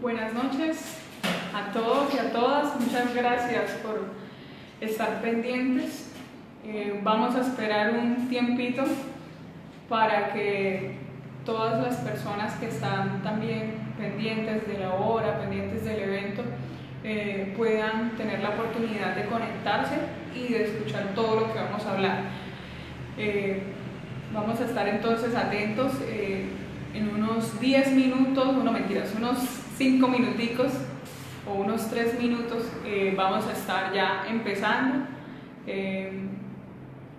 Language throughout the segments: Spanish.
Buenas noches a todos y a todas. Muchas gracias por estar pendientes. Vamos a esperar un tiempito para que todas las personas que están también pendientes de la hora, pendientes del evento, puedan tener la oportunidad de conectarse y de escuchar todo lo que vamos a hablar. Vamos a estar entonces atentos. En unos 10 minutos, unos 5 minuticos o unos 3 minutos vamos a estar ya empezando.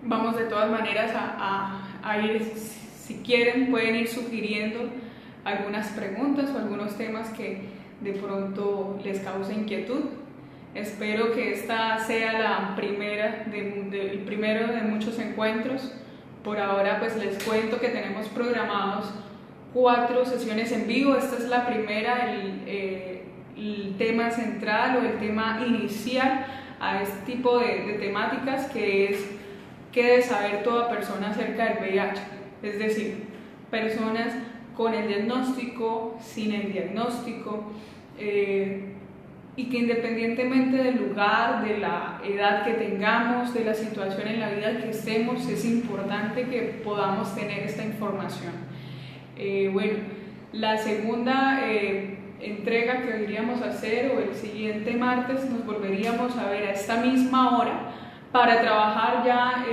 Vamos de todas maneras a ir, si quieren, pueden ir sugiriendo algunas preguntas o algunos temas que de pronto les cause inquietud. Espero que esta sea la primera el primero de muchos encuentros. Por ahora pues les cuento que tenemos programados 4 sesiones en vivo. Esta es la primera, el tema central o el tema inicial a este tipo de temáticas, que es qué debe saber toda persona acerca del VIH, es decir, personas con el diagnóstico, sin el diagnóstico, y que independientemente del lugar, de la edad que tengamos, de la situación en la vida en que estemos, es importante que podamos tener esta información. Bueno, la segunda entrega que iríamos a hacer, o el siguiente martes, nos volveríamos a ver a esta misma hora para trabajar ya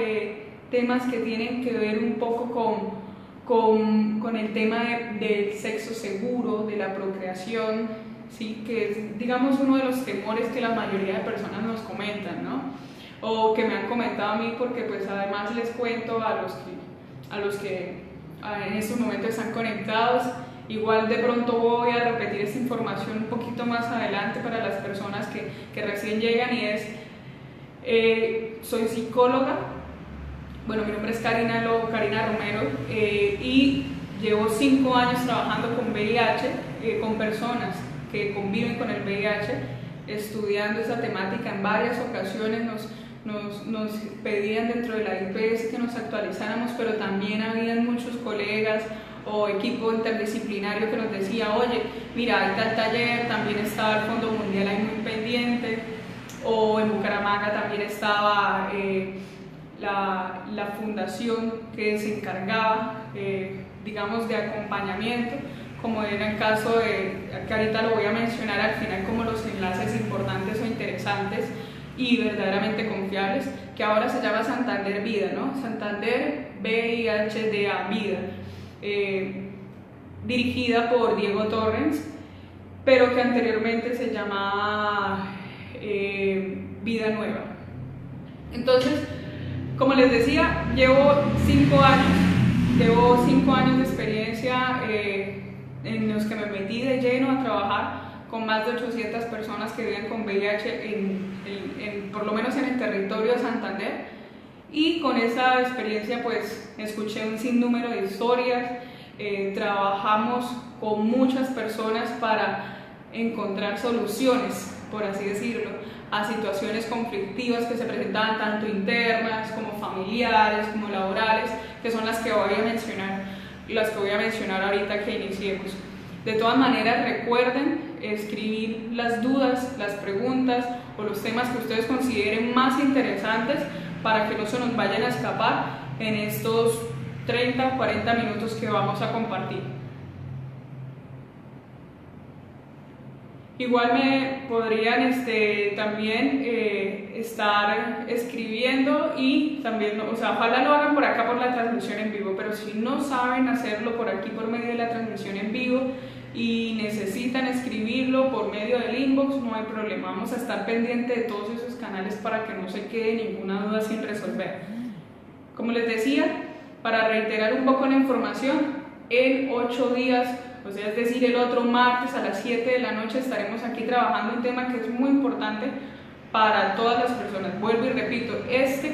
temas que tienen que ver un poco con el tema del sexo seguro, de la procreación, ¿sí? Que es, digamos, uno de los temores que la mayoría de personas nos comentan, ¿no? O que me han comentado a mí, porque pues además les cuento a los que en estos momentos están conectados. Igual de pronto voy a repetir esta información un poquito más adelante para las personas que recién llegan, y es, soy psicóloga. Bueno, mi nombre es Karina Romero, y llevo 5 años trabajando con VIH, con personas que conviven con el VIH, estudiando esta temática. En varias ocasiones nos pedían dentro de la IPS que nos actualizáramos, pero también habían muchos colegas o equipo interdisciplinario que nos decía: oye, mira, hay tal taller, también estaba el Fondo Mundial ahí muy pendiente, o en Bucaramanga también estaba la fundación que se encargaba, digamos, de acompañamiento, como era el caso que ahorita lo voy a mencionar al final, como los enlaces importantes o interesantes y verdaderamente confiables, que ahora se llama Santander Vida, ¿no? Santander VIH-DA Vida, dirigida por Diego Torrens, pero que anteriormente se llamaba Vida Nueva. Entonces, como les decía, llevo 5 años de experiencia en los que me metí de lleno a trabajar con más de 800 personas que viven con VIH por lo menos en el territorio de Santander, y con esa experiencia pues escuché un sinnúmero de historias. Trabajamos con muchas personas para encontrar soluciones, por así decirlo, a situaciones conflictivas que se presentaban tanto internas como familiares, como laborales, que son las que voy a mencionar ahorita que iniciemos. De todas maneras, recuerden escribir las dudas, las preguntas o los temas que ustedes consideren más interesantes, para que no se nos vayan a escapar en estos 30 o 40 minutos que vamos a compartir. Igual me podrían también estar escribiendo, y también, o sea, ojalá lo hagan por acá por la transmisión en vivo, pero si no saben hacerlo por aquí por medio de la transmisión en vivo y necesitan escribirlo por medio del inbox, no hay problema. Vamos a estar pendientes de todos esos canales para que no se quede ninguna duda sin resolver. Como les decía, para reiterar un poco la información, en 8 días, o sea, es decir, el otro martes a las 7 de la noche, estaremos aquí trabajando un tema que es muy importante para todas las personas. Vuelvo y repito,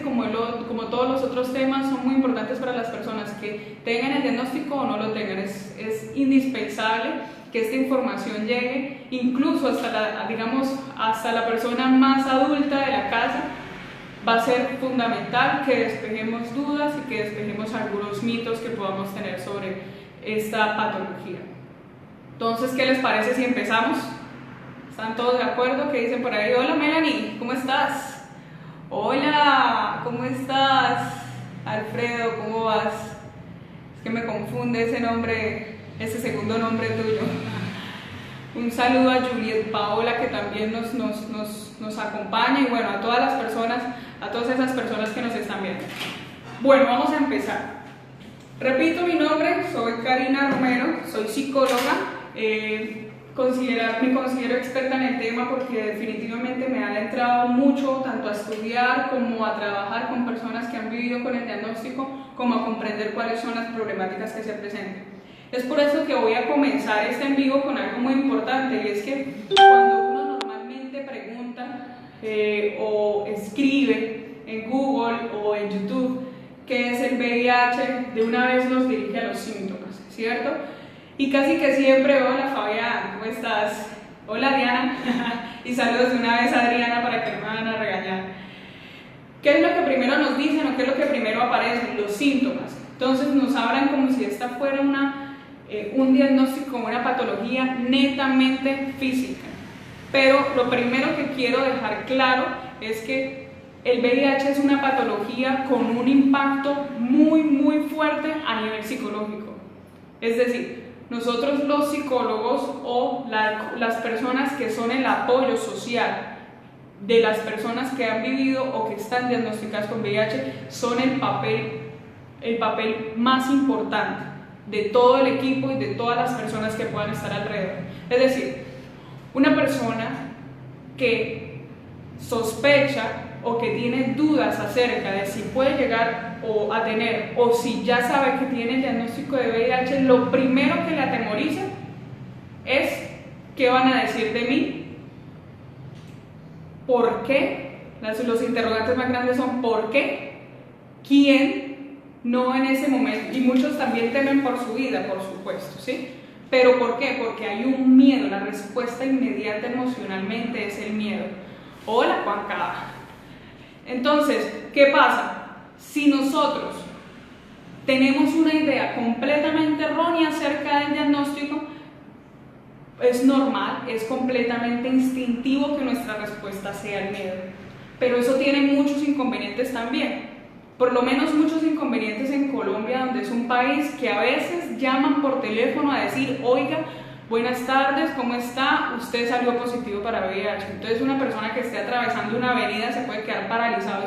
como todos los otros temas, son muy importantes para las personas que tengan el diagnóstico o no lo tengan. Es indispensable que esta información llegue incluso hasta la persona más adulta de la casa. Va a ser fundamental que despejemos dudas y que despejemos algunos mitos que podamos tener sobre esta patología. Entonces, ¿qué les parece si empezamos? ¿Están todos de acuerdo? ¿Qué dicen por ahí? Hola Melanie, ¿cómo estás? Hola, ¿cómo estás? Alfredo, ¿cómo vas? Es que me confunde ese nombre, ese segundo nombre tuyo. Un saludo a Juliet Paola, que también nos acompaña, y bueno, a todas las personas, a todas esas personas que nos están viendo. Bueno, vamos a empezar. Repito mi nombre, soy Karina Romero, soy psicóloga. Me considero experta en el tema porque definitivamente me ha entrado mucho tanto a estudiar como a trabajar con personas que han vivido con el diagnóstico, como a comprender cuáles son las problemáticas que se presentan. Es por eso que voy a comenzar este en vivo con algo muy importante, y es que cuando uno normalmente pregunta o escribe en Google o en YouTube qué es el VIH, de una vez nos dirige a los síntomas, ¿cierto? Y casi que siempre, hola Fabián, ¿cómo estás? Hola Diana, y saludos de una vez a Adriana para que no me van a regañar. ¿Qué es lo que primero nos dicen o qué es lo que primero aparece? Los síntomas. Entonces nos hablan como si esta fuera un diagnóstico, una patología netamente física. Pero lo primero que quiero dejar claro es que el VIH es una patología con un impacto muy fuerte a nivel psicológico. Es decir, nosotros los psicólogos o las personas que son el apoyo social de las personas que han vivido o que están diagnosticadas con VIH son el papel más importante de todo el equipo y de todas las personas que puedan estar alrededor. Es decir, una persona que sospecha o que tiene dudas acerca de si puede llegar a tener, o si ya sabe que tiene el diagnóstico de VIH, lo primero que le atemoriza es ¿qué van a decir de mí? ¿Por qué? Los interrogantes más grandes son ¿por qué? ¿Quién? No en ese momento, y muchos también temen por su vida, por supuesto, ¿sí? ¿Pero por qué? Porque hay un miedo, la respuesta inmediata emocionalmente es el miedo. Hola Juanca. Entonces, ¿qué pasa? Si nosotros tenemos una idea completamente errónea acerca del diagnóstico, es normal, es completamente instintivo que nuestra respuesta sea el miedo. Pero eso tiene muchos inconvenientes también. Por lo menos muchos inconvenientes en Colombia, donde es un país que a veces llaman por teléfono a decir, oiga, buenas tardes, ¿cómo está? Usted salió positivo para VIH. Entonces una persona que esté atravesando una avenida se puede quedar paralizado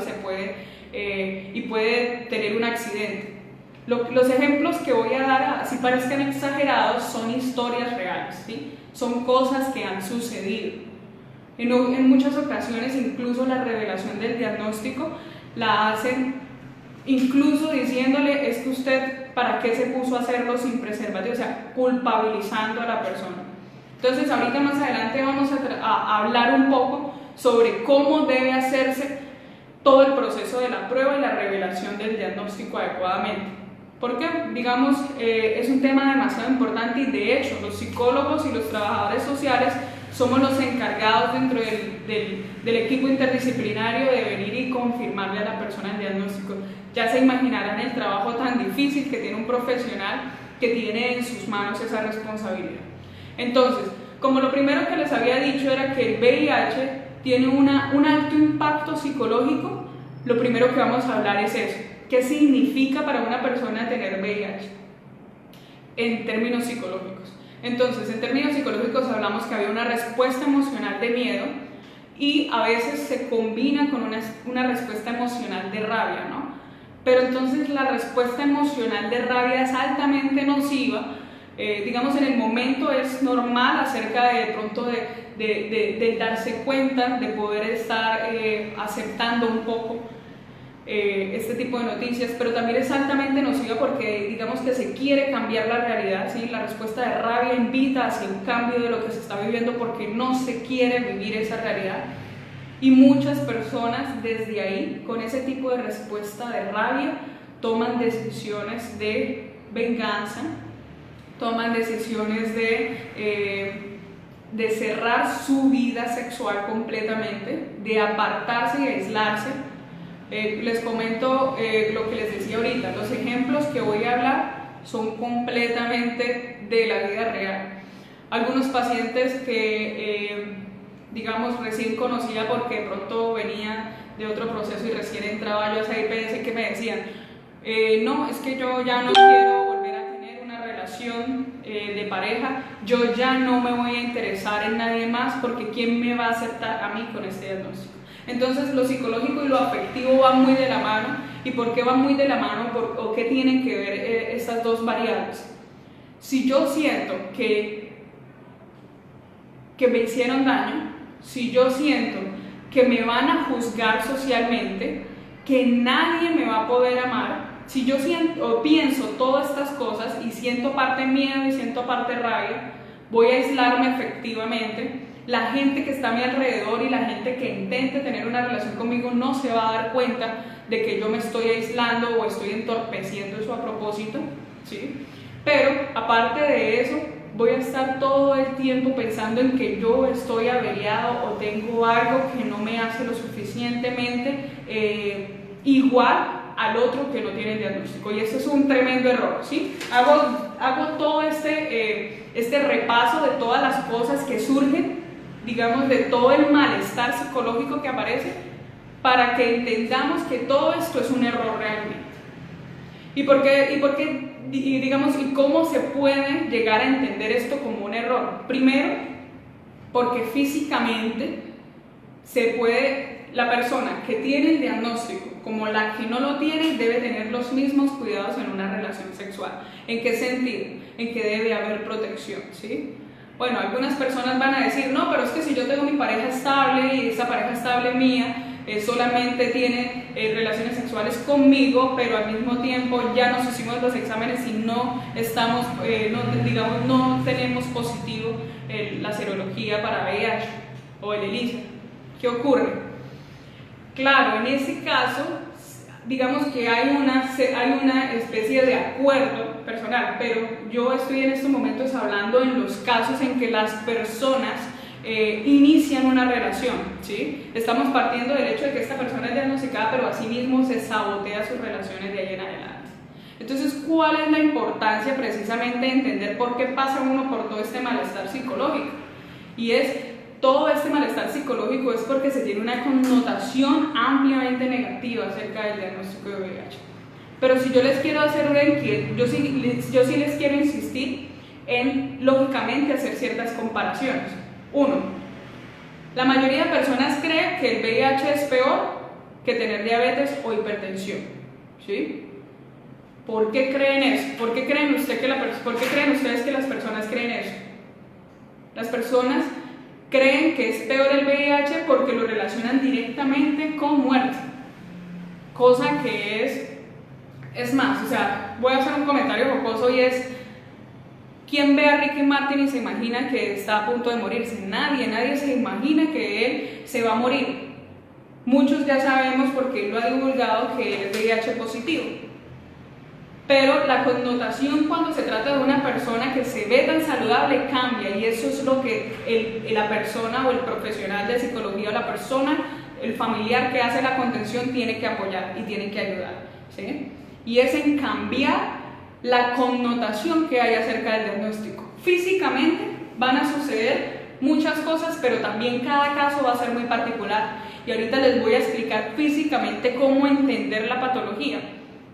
y puede tener un accidente. Los ejemplos que voy a dar, así parezcan exagerados, son historias reales, ¿sí? Son cosas que han sucedido. En muchas ocasiones incluso la revelación del diagnóstico la hacen incluso diciéndole, es que usted, ¿para qué se puso a hacerlo sin preservativo? O sea, culpabilizando a la persona. Entonces, ahorita más adelante vamos a hablar un poco sobre cómo debe hacerse todo el proceso de la prueba y la revelación del diagnóstico adecuadamente. Porque, digamos, es un tema demasiado importante, y de hecho, los psicólogos y los trabajadores sociales somos los encargados dentro del equipo interdisciplinario de venir y confirmarle a la persona el diagnóstico. Ya se imaginarán el trabajo tan difícil que tiene un profesional que tiene en sus manos esa responsabilidad. Entonces, como lo primero que les había dicho era que el VIH tiene un alto impacto psicológico, lo primero que vamos a hablar es eso. ¿Qué significa para una persona tener VIH? En términos psicológicos. Entonces, en términos psicológicos hablamos que había una respuesta emocional de miedo, y a veces se combina con una respuesta emocional de rabia, ¿no? Pero entonces la respuesta emocional de rabia es altamente nociva. Digamos, en el momento es normal acerca de pronto de darse cuenta, de poder estar aceptando un poco este tipo de noticias, pero también es altamente nociva porque digamos que se quiere cambiar la realidad, ¿sí? La respuesta de rabia invita hacia un cambio de lo que se está viviendo porque no se quiere vivir esa realidad, y muchas personas desde ahí, con ese tipo de respuesta de rabia, toman decisiones de venganza, toman decisiones de cerrar su vida sexual completamente, de apartarse y aislarse. Les comento lo que les decía ahorita, los ejemplos que voy a hablar son completamente de la vida real. algunos pacientes que, digamos, recién conocía porque de pronto venía de otro proceso y recién entraba yo a esa IPS, que me decían, no, es que yo ya no quiero volver a tener una relación de pareja, yo ya no me voy a interesar en nadie más porque ¿quién me va a aceptar a mí con este diagnóstico? Entonces lo psicológico y lo afectivo van muy de la mano. ¿Y por qué van muy de la mano? ¿O qué tienen que ver estas dos variables? Si yo siento que me hicieron daño, si yo siento que me van a juzgar socialmente, que nadie me va a poder amar, si yo siento o pienso todas estas cosas y siento parte miedo y siento parte rabia, voy a aislarme efectivamente. La gente que está a mi alrededor y la gente que intente tener una relación conmigo no se va a dar cuenta de que yo me estoy aislando o estoy entorpeciendo eso a propósito, ¿sí? Pero aparte de eso, voy a estar todo el tiempo pensando en que yo estoy averiado o tengo algo que no me hace lo suficientemente igual al otro que no tiene el diagnóstico, y eso es un tremendo error, ¿sí? Hago todo este repaso de todas las cosas que surgen, digamos, de todo el malestar psicológico que aparece, para que entendamos que todo esto es un error realmente. ¿Y por qué, digamos, y cómo se puede llegar a entender esto como un error? Primero, porque físicamente la persona que tiene el diagnóstico como la que no lo tiene debe tener los mismos cuidados en una relación sexual. ¿En qué sentido? En que debe haber protección, ¿sí? Bueno, algunas personas van a decir, no, pero es que si yo tengo mi pareja estable y esa pareja estable mía solamente tiene relaciones sexuales conmigo, pero al mismo tiempo ya nos hicimos los exámenes y no estamos, no tenemos positivo la serología para VIH o el ELISA. ¿Qué ocurre? Claro, en ese caso, digamos que hay una especie de acuerdo personal, pero yo estoy en estos momentos hablando en los casos en que las personas inician una relación, ¿sí? Estamos partiendo del hecho de que esta persona es diagnosticada, pero asimismo se sabotea sus relaciones de ahí en adelante. Entonces, ¿cuál es la importancia precisamente de entender por qué pasa uno por todo este malestar psicológico? Y todo este malestar psicológico es porque se tiene una connotación ampliamente negativa acerca del diagnóstico de VIH. Pero si yo les quiero hacer una inquietud, yo sí les quiero insistir en, lógicamente, hacer ciertas comparaciones. Uno, la mayoría de personas cree que el VIH es peor que tener diabetes o hipertensión, ¿sí? ¿Por qué creen eso? ¿Por qué creen ustedes que las personas creen eso? Las personas creen que es peor el VIH porque lo relacionan directamente con muerte, cosa que es más, o sea, voy a hacer un comentario jocoso y es, ¿quién ve a Ricky Martin y se imagina que está a punto de morirse? Nadie se imagina que él se va a morir. Muchos ya sabemos, porque él lo ha divulgado, que él es VIH positivo. Pero la connotación cuando se trata de una persona que se ve tan saludable cambia, y eso es lo que la persona o el profesional de psicología o la persona, el familiar que hace la contención tiene que apoyar y tiene que ayudar, ¿sí? Y es en cambiar la connotación que hay acerca del diagnóstico. Físicamente van a suceder muchas cosas, pero también cada caso va a ser muy particular, y ahorita les voy a explicar físicamente cómo entender la patología.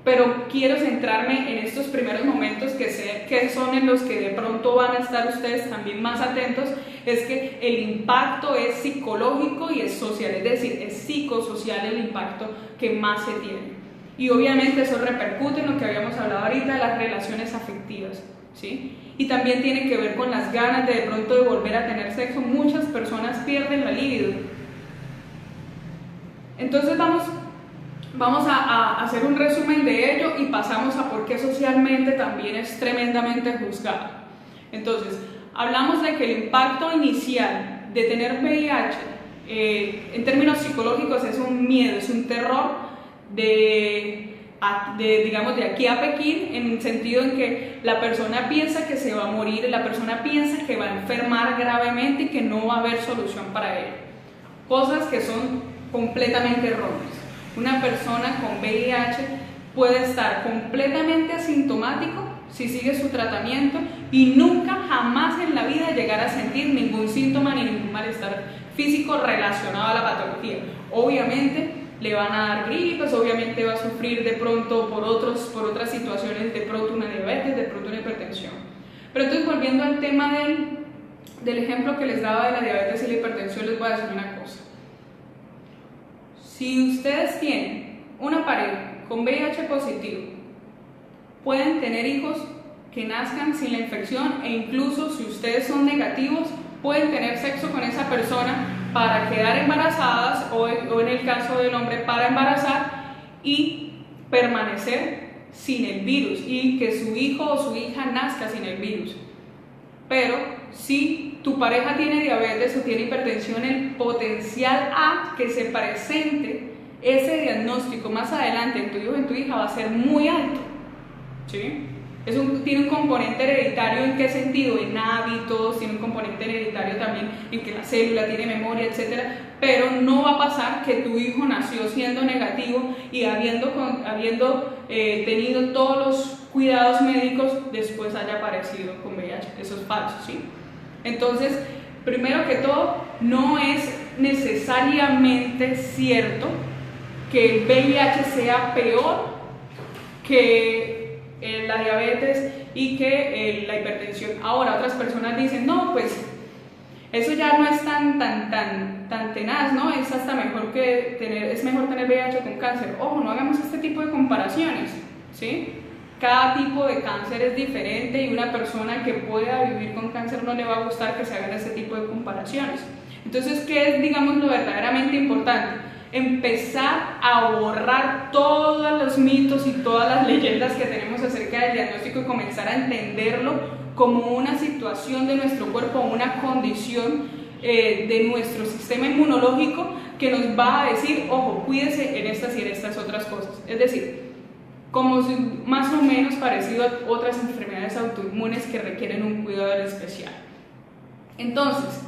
Pero quiero centrarme en estos primeros momentos que sé que son en los que de pronto van a estar ustedes también más atentos, es que el impacto es psicológico y es social, es decir, es psicosocial el impacto que más se tiene. Y obviamente eso repercute en lo que habíamos hablado ahorita, las relaciones afectivas, ¿sí? Y también tiene que ver con las ganas de pronto de volver a tener sexo. Muchas personas pierden la libido. Entonces vamos a hacer un resumen de ello y pasamos a por qué socialmente también es tremendamente juzgado. Entonces, hablamos de que el impacto inicial de tener VIH en términos psicológicos es un miedo, es un terror digamos, de aquí a Pekín, en el sentido en que la persona piensa que se va a morir, la persona piensa que va a enfermar gravemente y que no va a haber solución para ello. Cosas que son completamente erróneas. Una persona con VIH puede estar completamente asintomático si sigue su tratamiento y nunca jamás en la vida llegar a sentir ningún síntoma ni ningún malestar físico relacionado a la patología. Obviamente le van a dar gripes, obviamente va a sufrir de pronto por otras situaciones, de pronto una diabetes, de pronto una hipertensión. Pero entonces, volviendo al tema del ejemplo que les daba de la diabetes y la hipertensión, les voy a decir una cosa. Si ustedes tienen una pareja con VIH positivo, pueden tener hijos que nazcan sin la infección, e incluso si ustedes son negativos, pueden tener sexo con esa persona para quedar embarazadas o en el caso del hombre para embarazar y permanecer sin el virus y que su hijo o su hija nazca sin el virus. Pero si tu pareja tiene diabetes o tiene hipertensión, el potencial a que se presente ese diagnóstico más adelante en tu hijo o en tu hija va a ser muy alto, ¿sí? Tiene un componente hereditario. ¿En qué sentido? En hábitos, tiene un componente hereditario también en que la célula tiene memoria, etc. Pero no va a pasar que tu hijo nació siendo negativo y habiendo tenido todos los cuidados médicos, después haya aparecido con VIH. Eso es falso, ¿sí? Entonces, primero que todo, no es necesariamente cierto que el VIH sea peor que la diabetes y que la hipertensión. Ahora, otras personas dicen, no, pues eso ya no es tan tenaz, ¿no? Es hasta mejor es mejor tener VIH con cáncer. Ojo, no hagamos este tipo de comparaciones, ¿sí? Cada tipo de cáncer es diferente y una persona que pueda vivir con cáncer no le va a gustar que se hagan este tipo de comparaciones. Entonces, ¿qué es, digamos, lo verdaderamente importante? Empezar a borrar todos los mitos y todas las leyendas que tenemos acerca del diagnóstico y comenzar a entenderlo como una situación de nuestro cuerpo, una condición de nuestro sistema inmunológico que nos va a decir, ojo, cuídese en estas y en estas otras cosas. Es decir, como más o menos parecido a otras enfermedades autoinmunes que requieren un cuidado especial. Entonces,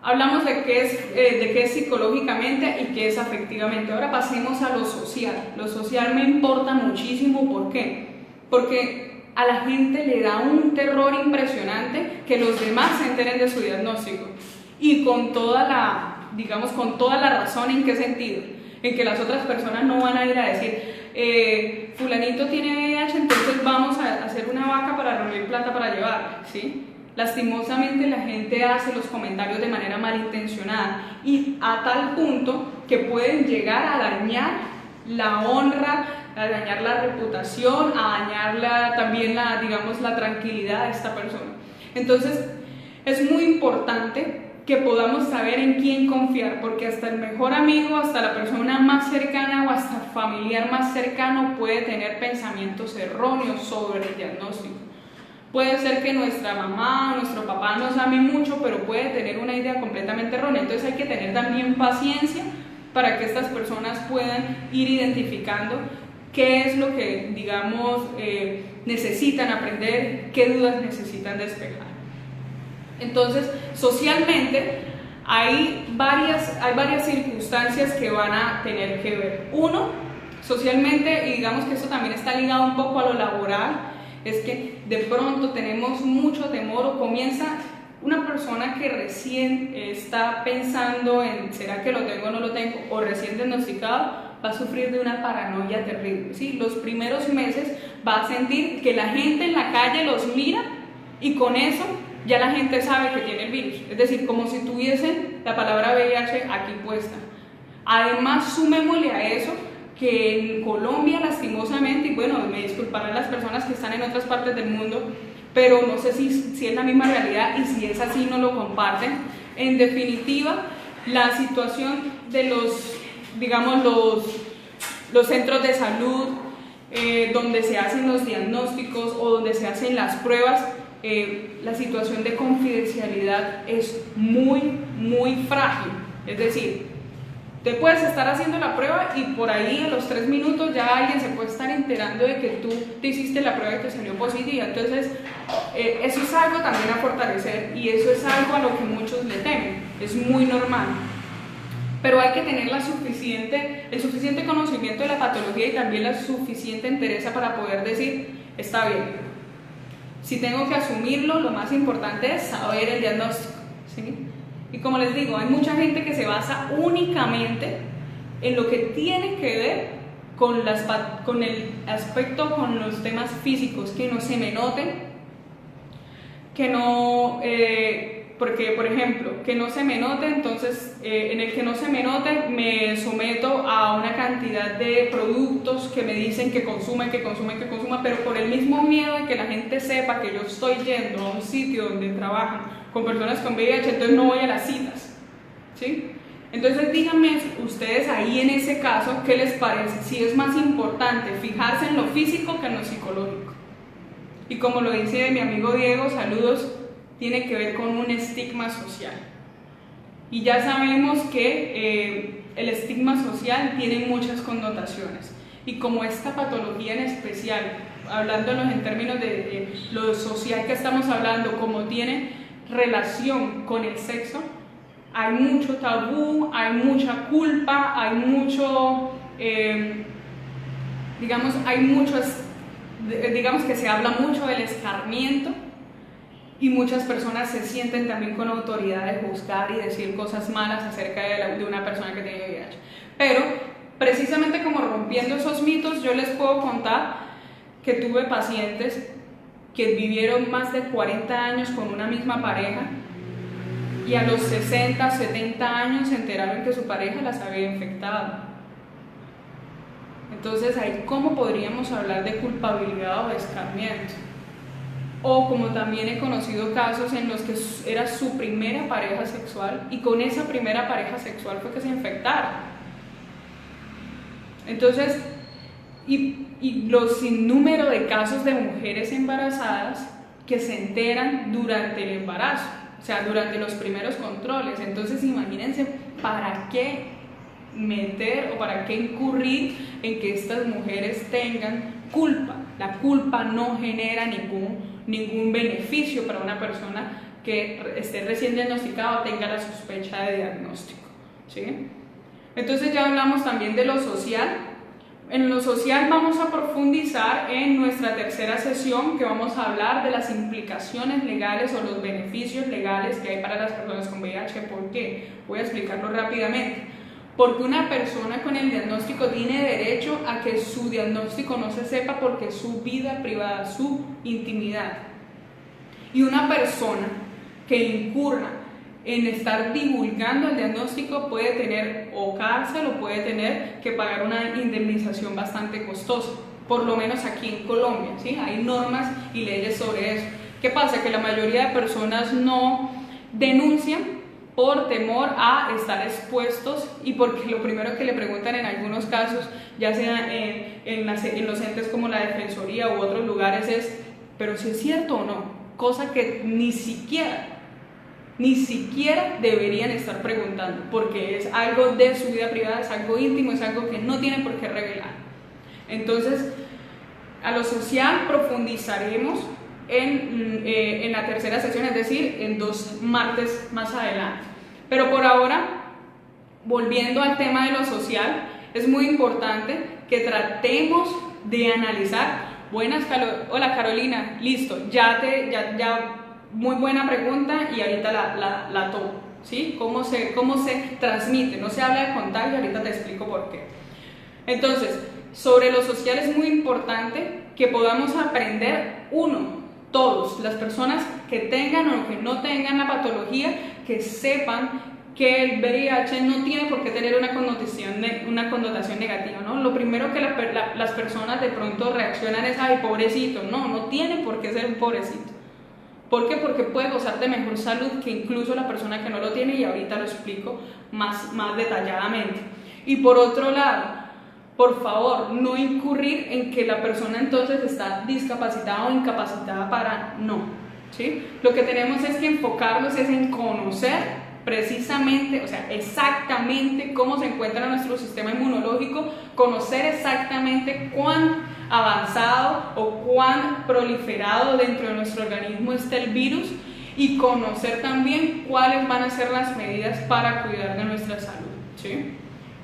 hablamos de qué es psicológicamente y qué es afectivamente. Ahora pasemos a lo social. Lo social me importa muchísimo. ¿Por qué? Porque a la gente le da un terror impresionante que los demás se enteren de su diagnóstico. Y con toda la razón. ¿En qué sentido? En que las otras personas no van a ir a decir, fulanito tiene VIH, entonces vamos a hacer una vaca para reunir plata para llevar, ¿sí? Lastimosamente la gente hace los comentarios de manera malintencionada y a tal punto que pueden llegar a dañar la honra, a dañar la reputación, a dañar también la tranquilidad de esta persona. Entonces es muy importante que podamos saber en quién confiar, porque hasta el mejor amigo, hasta la persona más cercana o hasta el familiar más cercano puede tener pensamientos erróneos sobre el diagnóstico. Puede ser que nuestra mamá o nuestro papá nos ame mucho, pero puede tener una idea completamente errónea. Entonces hay que tener también paciencia para que estas personas puedan ir identificando qué es lo que, necesitan aprender, qué dudas necesitan despejar. Entonces, socialmente hay varias circunstancias que van a tener que ver. Uno, socialmente, y digamos que eso también está ligado un poco a lo laboral, es que de pronto tenemos mucho temor o comienza una persona que recién está pensando en ¿será que lo tengo o no lo tengo? O recién diagnosticado, va a sufrir de una paranoia terrible, ¿sí? Los primeros meses va a sentir que la gente en la calle los mira y con eso ya la gente sabe que tiene el virus, es decir, como si tuviesen la palabra VIH aquí puesta. Además, sumémosle a eso que en Colombia, lastimosamente, y bueno, me disculparán las personas que están en otras partes del mundo, pero no sé si es la misma realidad y si es así no lo comparten. En definitiva, la situación de los centros de salud, donde se hacen los diagnósticos o donde se hacen las pruebas, la situación de confidencialidad es muy, muy frágil. Es decir, te puedes estar haciendo la prueba y por ahí a los 3 minutos ya alguien se puede estar enterando de que tú te hiciste la prueba y te salió positiva. Entonces, eso es algo también a fortalecer y eso es algo a lo que muchos le temen. Es muy normal. Pero hay que tener el suficiente conocimiento de la patología y también la suficiente entereza para poder decir, está bien, si tengo que asumirlo, lo más importante es saber el diagnóstico, ¿sí? Y como les digo, hay mucha gente que se basa únicamente en lo que tiene que ver con el aspecto, con los temas físicos, que no se me noten, que no, porque por ejemplo, que no se me note, entonces en el que no se me note me someto a una cantidad de productos que me dicen que consuma, pero por el mismo miedo de que la gente sepa que yo estoy yendo a un sitio donde trabajan con personas con VIH, entonces no voy a las citas, ¿sí? Entonces díganme ustedes ahí en ese caso, ¿qué les parece? Si es más importante fijarse en lo físico que en lo psicológico. Y como lo dice mi amigo Diego, saludos, tiene que ver con un estigma social. Y ya sabemos que el estigma social tiene muchas connotaciones. Y como esta patología en especial, hablándonos en términos de lo social que estamos hablando, como tiene relación con el sexo, hay mucho tabú, hay mucha culpa, hay mucho, digamos que se habla mucho del escarmiento y muchas personas se sienten también con autoridad de juzgar y decir cosas malas acerca de una persona que tiene VIH. Pero precisamente como rompiendo esos mitos, yo les puedo contar que tuve pacientes que vivieron más de 40 años con una misma pareja y a los 60, 70 años se enteraron que su pareja las había infectado. Entonces ahí, ¿cómo podríamos hablar de culpabilidad o de escarmiento? O como también he conocido casos en los que era su primera pareja sexual y con esa primera pareja sexual fue que se infectaron. Entonces, y los sinnúmero de casos de mujeres embarazadas que se enteran durante el embarazo, o sea, durante los primeros controles. Entonces imagínense para qué meter o para qué incurrir en que estas mujeres tengan culpa. La culpa no genera ningún beneficio para una persona que esté recién diagnosticada o tenga la sospecha de diagnóstico, ¿sí? Entonces ya hablamos también de lo social. En lo social vamos a profundizar en nuestra tercera sesión, que vamos a hablar de las implicaciones legales o los beneficios legales que hay para las personas con VIH. ¿Por qué? Voy a explicarlo rápidamente. Porque una persona con el diagnóstico tiene derecho a que su diagnóstico no se sepa porque es su vida privada, su intimidad. Y una persona que incurra en estar divulgando el diagnóstico puede tener o cárcel o puede tener que pagar una indemnización bastante costosa, por lo menos aquí en Colombia, ¿sí? Hay normas y leyes sobre eso. ¿Qué pasa? Que la mayoría de personas no denuncian por temor a estar expuestos y porque lo primero que le preguntan en algunos casos, ya sea en los entes como la Defensoría u otros lugares, es ¿pero si es cierto o no? Cosa que ni siquiera deberían estar preguntando, porque es algo de su vida privada, es algo íntimo, es algo que no tienen por qué revelar. Entonces, a lo social profundizaremos en la tercera sesión, es decir, en 2 martes más adelante. Pero por ahora, volviendo al tema de lo social, es muy importante que tratemos de analizar. Hola Carolina, listo, ya muy buena pregunta y ahorita la tomo, ¿sí? ¿Cómo se transmite? No se habla de contagio, ahorita te explico por qué. Entonces, sobre lo social es muy importante que podamos aprender, todos, las personas que tengan o que no tengan la patología, que sepan que el VIH no tiene por qué tener una connotación negativa, ¿no? Lo primero que las personas de pronto reaccionan es, ay, pobrecito. No tiene por qué ser un pobrecito. ¿Por qué? Porque puede gozar de mejor salud que incluso la persona que no lo tiene, y ahorita lo explico más detalladamente. Y por otro lado, por favor, no incurrir en que la persona entonces está discapacitada o incapacitada ¿sí? Lo que tenemos es que enfocarnos en conocer precisamente, o sea, exactamente cómo se encuentra nuestro sistema inmunológico, conocer exactamente cuán avanzado o cuán proliferado dentro de nuestro organismo está el virus y conocer también cuáles van a ser las medidas para cuidar de nuestra salud, ¿sí?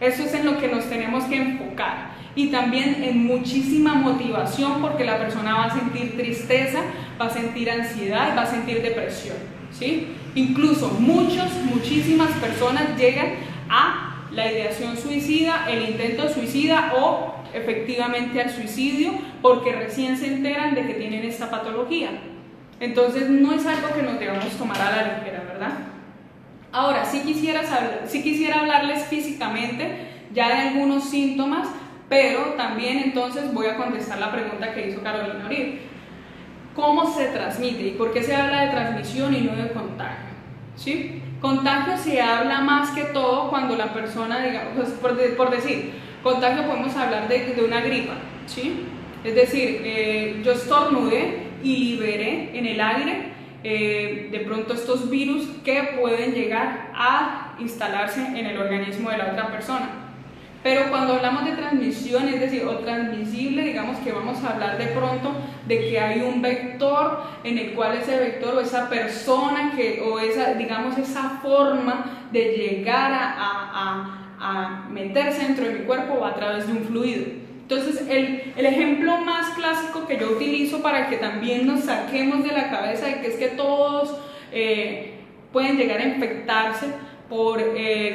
Eso es en lo que nos tenemos que enfocar. y también en muchísima motivación, porque la persona va a sentir tristeza, va a sentir ansiedad, va a sentir depresión, ¿sí? Incluso muchísimas personas llegan a la ideación suicida, el intento suicida o efectivamente al suicidio, porque recién se enteran de que tienen esta patología. Entonces no es algo que nos debamos tomar a la ligera, ¿verdad? Ahora, sí quisiera hablarles físicamente ya de algunos síntomas, pero también entonces voy a contestar la pregunta que hizo Carolina ahorita. ¿Cómo se transmite y por qué se habla de transmisión y no de contagio? ¿Sí? Contagio se habla más que todo cuando la persona, digamos, por decir, contagio podemos hablar de una gripa, ¿sí? Es decir, yo estornudé y liberé en el aire de pronto estos virus que pueden llegar a instalarse en el organismo de la otra persona. Pero cuando hablamos de transmisión, es decir, o transmisible, digamos que vamos a hablar de pronto de que hay un vector en el cual ese vector o esa persona o esa, digamos, esa forma de llegar a meterse dentro de mi cuerpo va a través de un fluido. Entonces, el ejemplo más clásico que yo utilizo para que también nos saquemos de la cabeza de que es que todos pueden llegar a infectarse por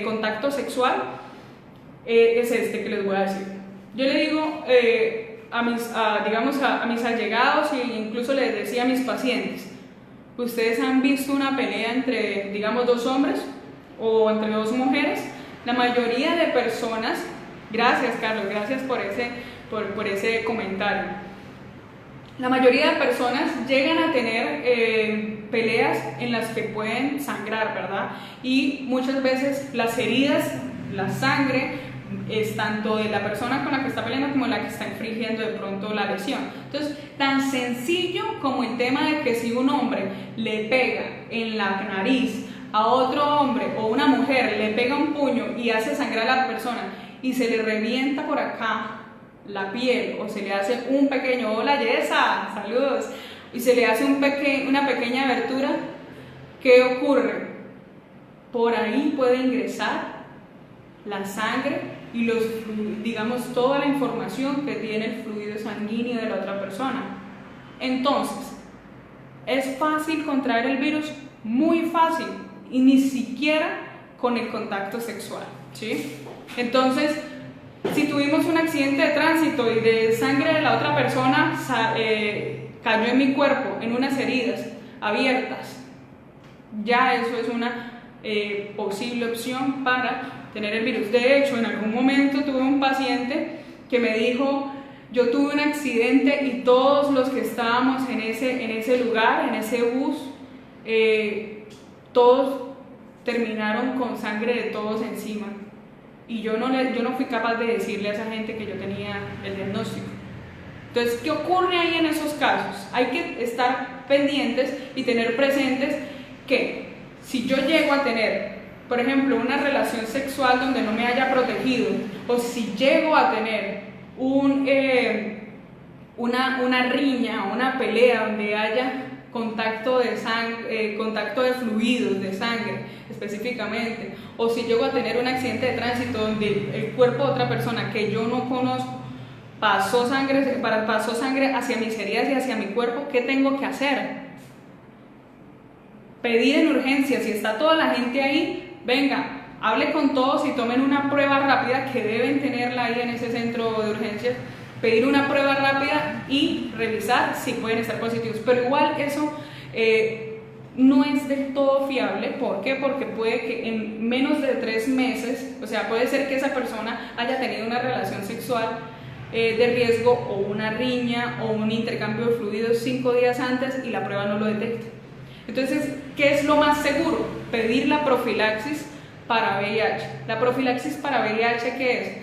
contacto sexual, es este que les voy a decir. Yo le digo a mis allegados e incluso les decía a mis pacientes, ¿ustedes han visto una pelea entre, digamos, dos hombres o entre dos mujeres? La mayoría de personas, gracias Carlos, gracias por ese comentario, la mayoría de personas llegan a tener peleas en las que pueden sangrar, ¿verdad? Y muchas veces las heridas, la sangre, es tanto de la persona con la que está peleando como la que está infringiendo de pronto la lesión. Entonces, tan sencillo como el tema de que si un hombre le pega en la nariz a otro hombre o una mujer le pega un puño y hace sangrar a la persona y se le revienta por acá la piel o se le hace un pequeño, hola Yesa, saludos, y se le hace una pequeña abertura, ¿qué ocurre? Por ahí puede ingresar la sangre y digamos toda la información que tiene el fluido sanguíneo de la otra persona. Entonces, ¿es fácil contraer el virus? Muy fácil, y ni siquiera con el contacto sexual, ¿sí? Entonces, si tuvimos un accidente de tránsito y de sangre de la otra persona cayó en mi cuerpo, en unas heridas abiertas, ya eso es una posible opción para tener el virus. De hecho, en algún momento tuve un paciente que me dijo, yo tuve un accidente y todos los que estábamos en ese lugar, en ese bus, todos terminaron con sangre de todos encima. Y yo no fui capaz de decirle a esa gente que yo tenía el diagnóstico. Entonces, ¿qué ocurre ahí en esos casos? Hay que estar pendientes y tener presentes que si yo llego a tener, por ejemplo, una relación sexual donde no me haya protegido, o si llego a tener una riña o una pelea donde haya contacto de fluidos, de sangre específicamente, o si llego a tener un accidente de tránsito donde el cuerpo de otra persona que yo no conozco pasó sangre hacia mis heridas y hacia mi cuerpo, ¿qué tengo que hacer? Pedir en urgencia, si está toda la gente ahí, venga, hable con todos y tomen una prueba rápida que deben tenerla ahí en ese centro de urgencias, pedir una prueba rápida y revisar si pueden estar positivos. Pero igual eso no es del todo fiable. ¿Por qué? Porque puede que en menos de 3 meses, o sea, puede ser que esa persona haya tenido una relación sexual de riesgo o una riña o un intercambio de fluidos 5 días antes y la prueba no lo detecta. Entonces, ¿qué es lo más seguro? Pedir la profilaxis para VIH. ¿La profilaxis para VIH qué es?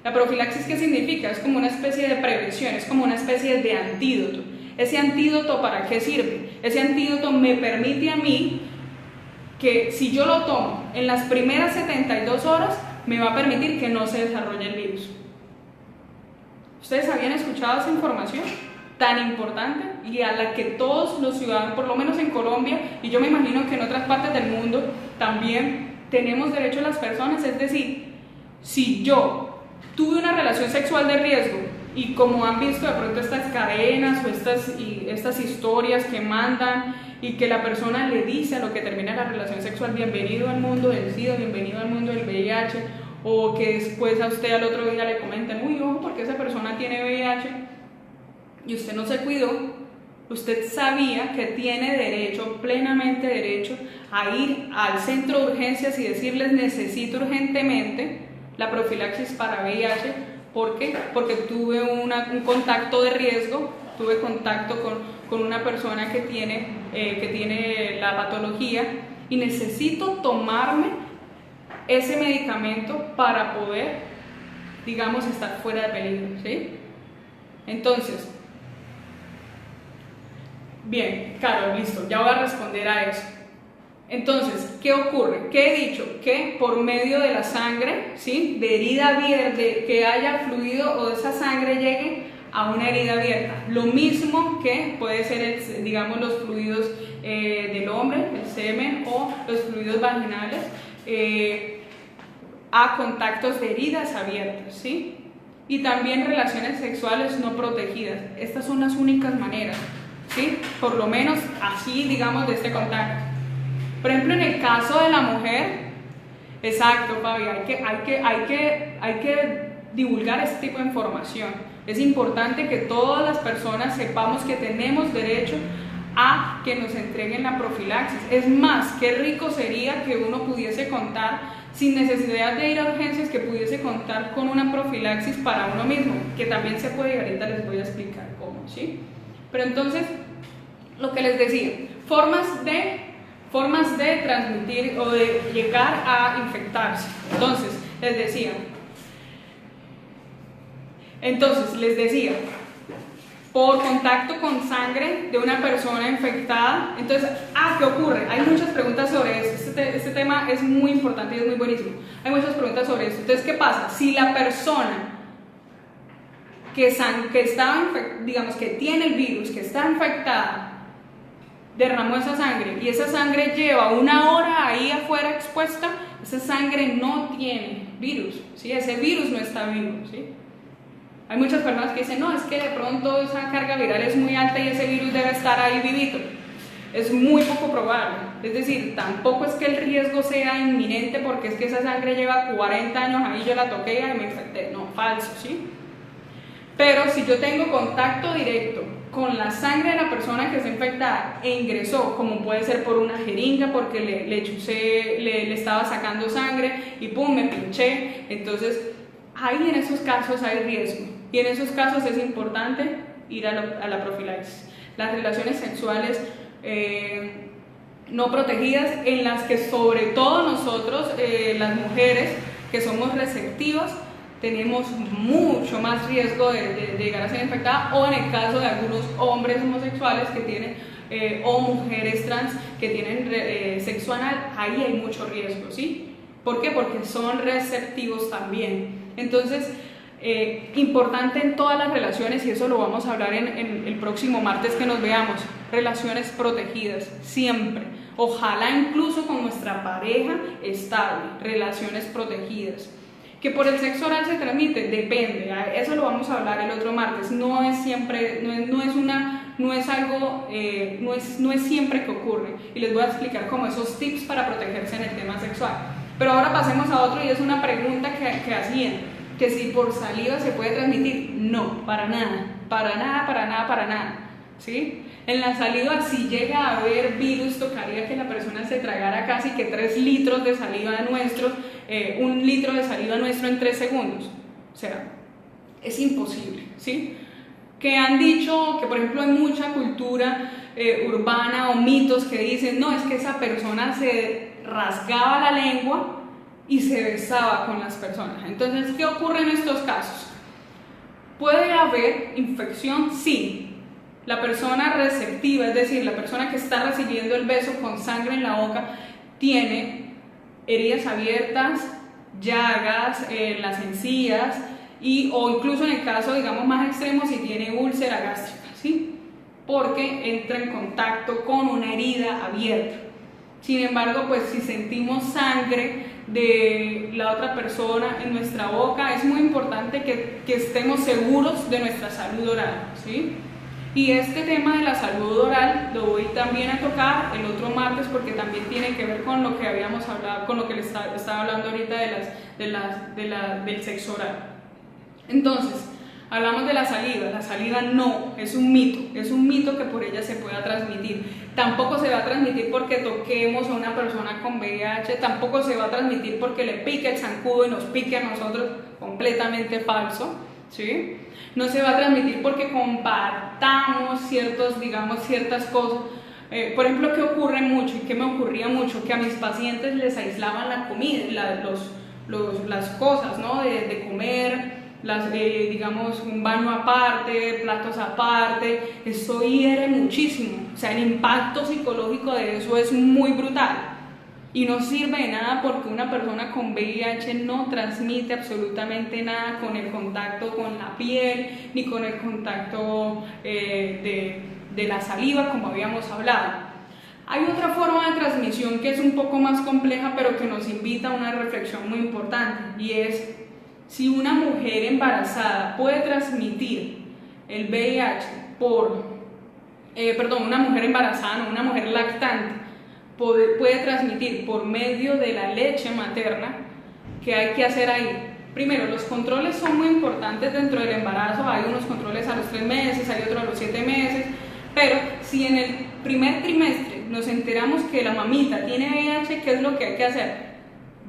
La profilaxis, ¿qué significa? Es como una especie de prevención, es como una especie de antídoto. ¿Ese antídoto para qué sirve? Ese antídoto me permite a mí que si yo lo tomo en las primeras 72 horas, me va a permitir que no se desarrolle el virus. ¿Ustedes habían escuchado esa información tan importante y a la que todos los ciudadanos, por lo menos en Colombia, y yo me imagino que en otras partes del mundo también tenemos derecho a las personas? Es decir, si yo tuve una relación sexual de riesgo, y como han visto de pronto estas cadenas o estas historias que mandan y que la persona le dice a lo que termina la relación sexual, bienvenido al mundo del SIDA, bienvenido al mundo del VIH, o que después a usted al otro día le comenten, uy, ojo, porque esa persona tiene VIH y usted no se cuidó. Usted sabía que tiene derecho, plenamente derecho, a ir al centro de urgencias y decirles, necesito urgentemente la profilaxis para VIH. ¿Por qué? Porque tuve un contacto de riesgo, tuve contacto con una persona que tiene la patología y necesito tomarme ese medicamento para poder, digamos, estar fuera de peligro, ¿sí? Entonces, bien, Carol, listo, ya voy a responder a eso. Entonces, ¿qué ocurre? ¿Qué he dicho? Que por medio de la sangre, ¿sí?, de herida abierta, que haya fluido o esa sangre llegue a una herida abierta. Lo mismo que puede ser, digamos, los fluidos del hombre, el semen o los fluidos vaginales, a contactos de heridas abiertas, ¿sí? Y también relaciones sexuales no protegidas. Estas son las únicas maneras, ¿sí? Por lo menos así, digamos, de este contacto. Por ejemplo, en el caso de la mujer, exacto, Fabi, hay que divulgar este tipo de información. Es importante que todas las personas sepamos que tenemos derecho a que nos entreguen la profilaxis. Es más, qué rico sería que uno pudiese contar, sin necesidad de ir a urgencias, que pudiese contar con una profilaxis para uno mismo, que también se puede, y ahorita les voy a explicar cómo, ¿sí? Pero entonces, lo que les decía, formas de transmitir o de llegar a infectarse. Entonces, les decía, por contacto con sangre de una persona infectada. Entonces, ¿qué ocurre? Hay muchas preguntas sobre esto. Este tema es muy importante y es muy buenísimo. Hay muchas preguntas sobre esto. Entonces, ¿qué pasa? Si la persona que tiene el virus, que está infectada, derramó esa sangre y esa sangre lleva 1 hora ahí afuera expuesta, esa sangre no tiene virus, ¿sí? Ese virus no está vivo, ¿sí? Hay muchas personas que dicen, no, es que de pronto esa carga viral es muy alta y ese virus debe estar ahí vivito. Es muy poco probable. Es decir, tampoco es que el riesgo sea inminente porque es que esa sangre lleva 40 años ahí, yo la toqué y me infecté. No, falso, ¿sí? Pero si yo tengo contacto directo con la sangre de la persona que está infectada e ingresó, como puede ser por una jeringa, porque le estaba sacando sangre y pum, me pinché, entonces ahí en esos casos hay riesgo y en esos casos es importante ir a la profilaxis. Las relaciones sexuales no protegidas, en las que sobre todo nosotros, las mujeres que somos receptivas, tenemos mucho más riesgo de llegar a ser infectada, o en el caso de algunos hombres homosexuales que tienen o mujeres trans que tienen sexo anal, ahí hay mucho riesgo, ¿sí? ¿Por qué? Porque son receptivos también. Entonces, importante en todas las relaciones, y eso lo vamos a hablar en el próximo martes que nos veamos, relaciones protegidas, siempre. Ojalá incluso con nuestra pareja estable, relaciones protegidas. Que por el sexo oral se transmite, depende, eso lo vamos a hablar el otro martes. No es siempre, no es siempre que ocurre, y les voy a explicar como esos tips para protegerse en el tema sexual. Pero ahora pasemos a otro, y es una pregunta que hacían, que si por saliva se puede transmitir. No, para nada, ¿sí? En la saliva, si llega a haber virus, tocaría que la persona se tragara casi que 3 litros de saliva nuestros, 1 litro de saliva nuestro en 3 segundos. O sea, es imposible, ¿sí? Que han dicho que, por ejemplo, hay mucha cultura urbana o mitos que dicen, no, es que esa persona se rasgaba la lengua y se besaba con las personas. Entonces, ¿qué ocurre en estos casos? ¿Puede haber infección? Sí. La persona receptiva, es decir, la persona que está recibiendo el beso con sangre en la boca, tiene heridas abiertas, llagas en las encías, o incluso en el caso, digamos, más extremo, si tiene úlcera gástrica, ¿sí? Porque entra en contacto con una herida abierta. Sin embargo, pues si sentimos sangre de la otra persona en nuestra boca, es muy importante que estemos seguros de nuestra salud oral, ¿sí? Y este tema de la salud oral lo voy también a tocar el otro martes, porque también tiene que ver con lo que habíamos hablado, con lo que les estaba hablando ahorita del sexo oral. Entonces, hablamos de la saliva no, es un mito que por ella se pueda transmitir. Tampoco se va a transmitir porque toquemos a una persona con VIH, tampoco se va a transmitir porque le pique el zancudo y nos pique a nosotros, completamente falso, ¿sí? No se va a transmitir porque compartamos ciertas cosas. Por ejemplo, ¿qué ocurre mucho y qué me ocurría mucho? Que a mis pacientes les aislaban la comida, las cosas, ¿no? De comer, digamos, un baño aparte, platos aparte. Eso hiere muchísimo. O sea, el impacto psicológico de eso es muy brutal. Y no sirve de nada porque una persona con VIH no transmite absolutamente nada con el contacto con la piel, ni con el contacto de la saliva, como habíamos hablado. Hay otra forma de transmisión que es un poco más compleja, pero que nos invita a una reflexión muy importante, y es si una mujer embarazada puede transmitir el VIH una mujer embarazada, no, una mujer lactante, puede transmitir por medio de la leche materna. ¿Qué hay que hacer ahí? Primero, los controles son muy importantes dentro del embarazo. Hay unos controles a los 3 meses, hay otros a los 7 meses, pero si en el primer trimestre nos enteramos que la mamita tiene VIH, ¿qué es lo que hay que hacer?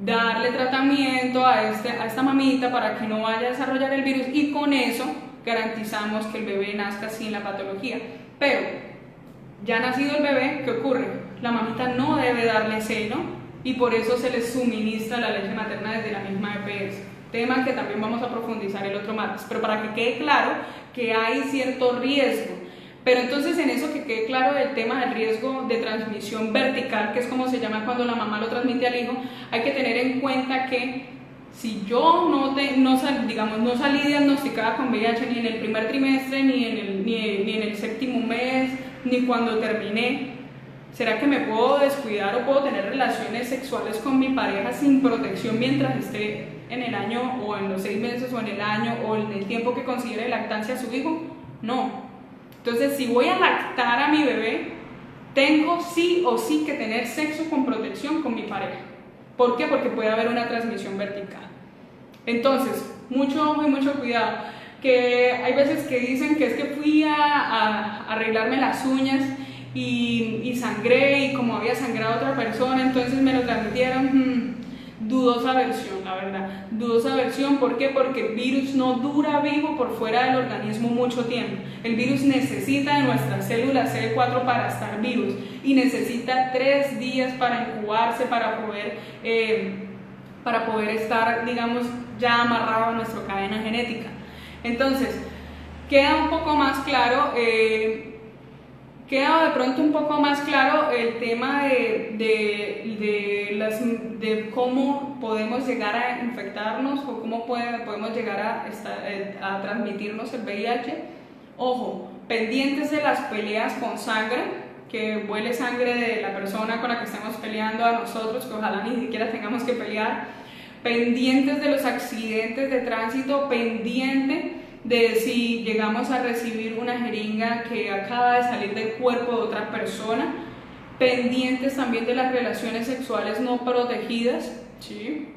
Darle tratamiento a esta mamita para que no vaya a desarrollar el virus, y con eso garantizamos que el bebé nazca sin la patología. Pero ya nacido el bebé, ¿qué ocurre? La mamita no debe darle seno y por eso se les suministra la leche materna desde la misma EPS. Tema que también vamos a profundizar el otro martes, pero para que quede claro que hay cierto riesgo. Pero entonces, en eso que quede claro el tema del riesgo de transmisión vertical, que es como se llama cuando la mamá lo transmite al hijo, hay que tener en cuenta que si yo no salí diagnosticada con VIH ni en el primer trimestre, ni en el séptimo mes, ni cuando terminé, ¿será que me puedo descuidar o puedo tener relaciones sexuales con mi pareja sin protección mientras esté en el año, o en los 6 meses, o en el año, o en el tiempo que considere lactancia a su hijo? No. Entonces, si voy a lactar a mi bebé, tengo sí o sí que tener sexo con protección con mi pareja. ¿Por qué? Porque puede haber una transmisión vertical. Entonces, mucho ojo y mucho cuidado. Que hay veces que dicen que es que fui a arreglarme las uñas y sangré, y como había sangrado a otra persona, entonces me lo transmitieron. Dudosa versión, la verdad. Dudosa versión, ¿por qué? Porque el virus no dura vivo por fuera del organismo mucho tiempo. El virus necesita de nuestras células CD4 para estar vivos, y necesita 3 días para incubarse, para poder estar, digamos, ya amarrado a nuestra cadena genética. Entonces, queda un poco más claro, queda de pronto un poco más claro el tema de cómo podemos llegar a infectarnos, o cómo podemos llegar a transmitirnos el VIH. Ojo, pendientes de las peleas con sangre, que huele sangre de la persona con la que estamos peleando a nosotros, que ojalá ni siquiera tengamos que pelear. Pendientes de los accidentes de tránsito, pendiente de si llegamos a recibir una jeringa que acaba de salir del cuerpo de otra persona, pendientes también de las relaciones sexuales no protegidas, ¿sí?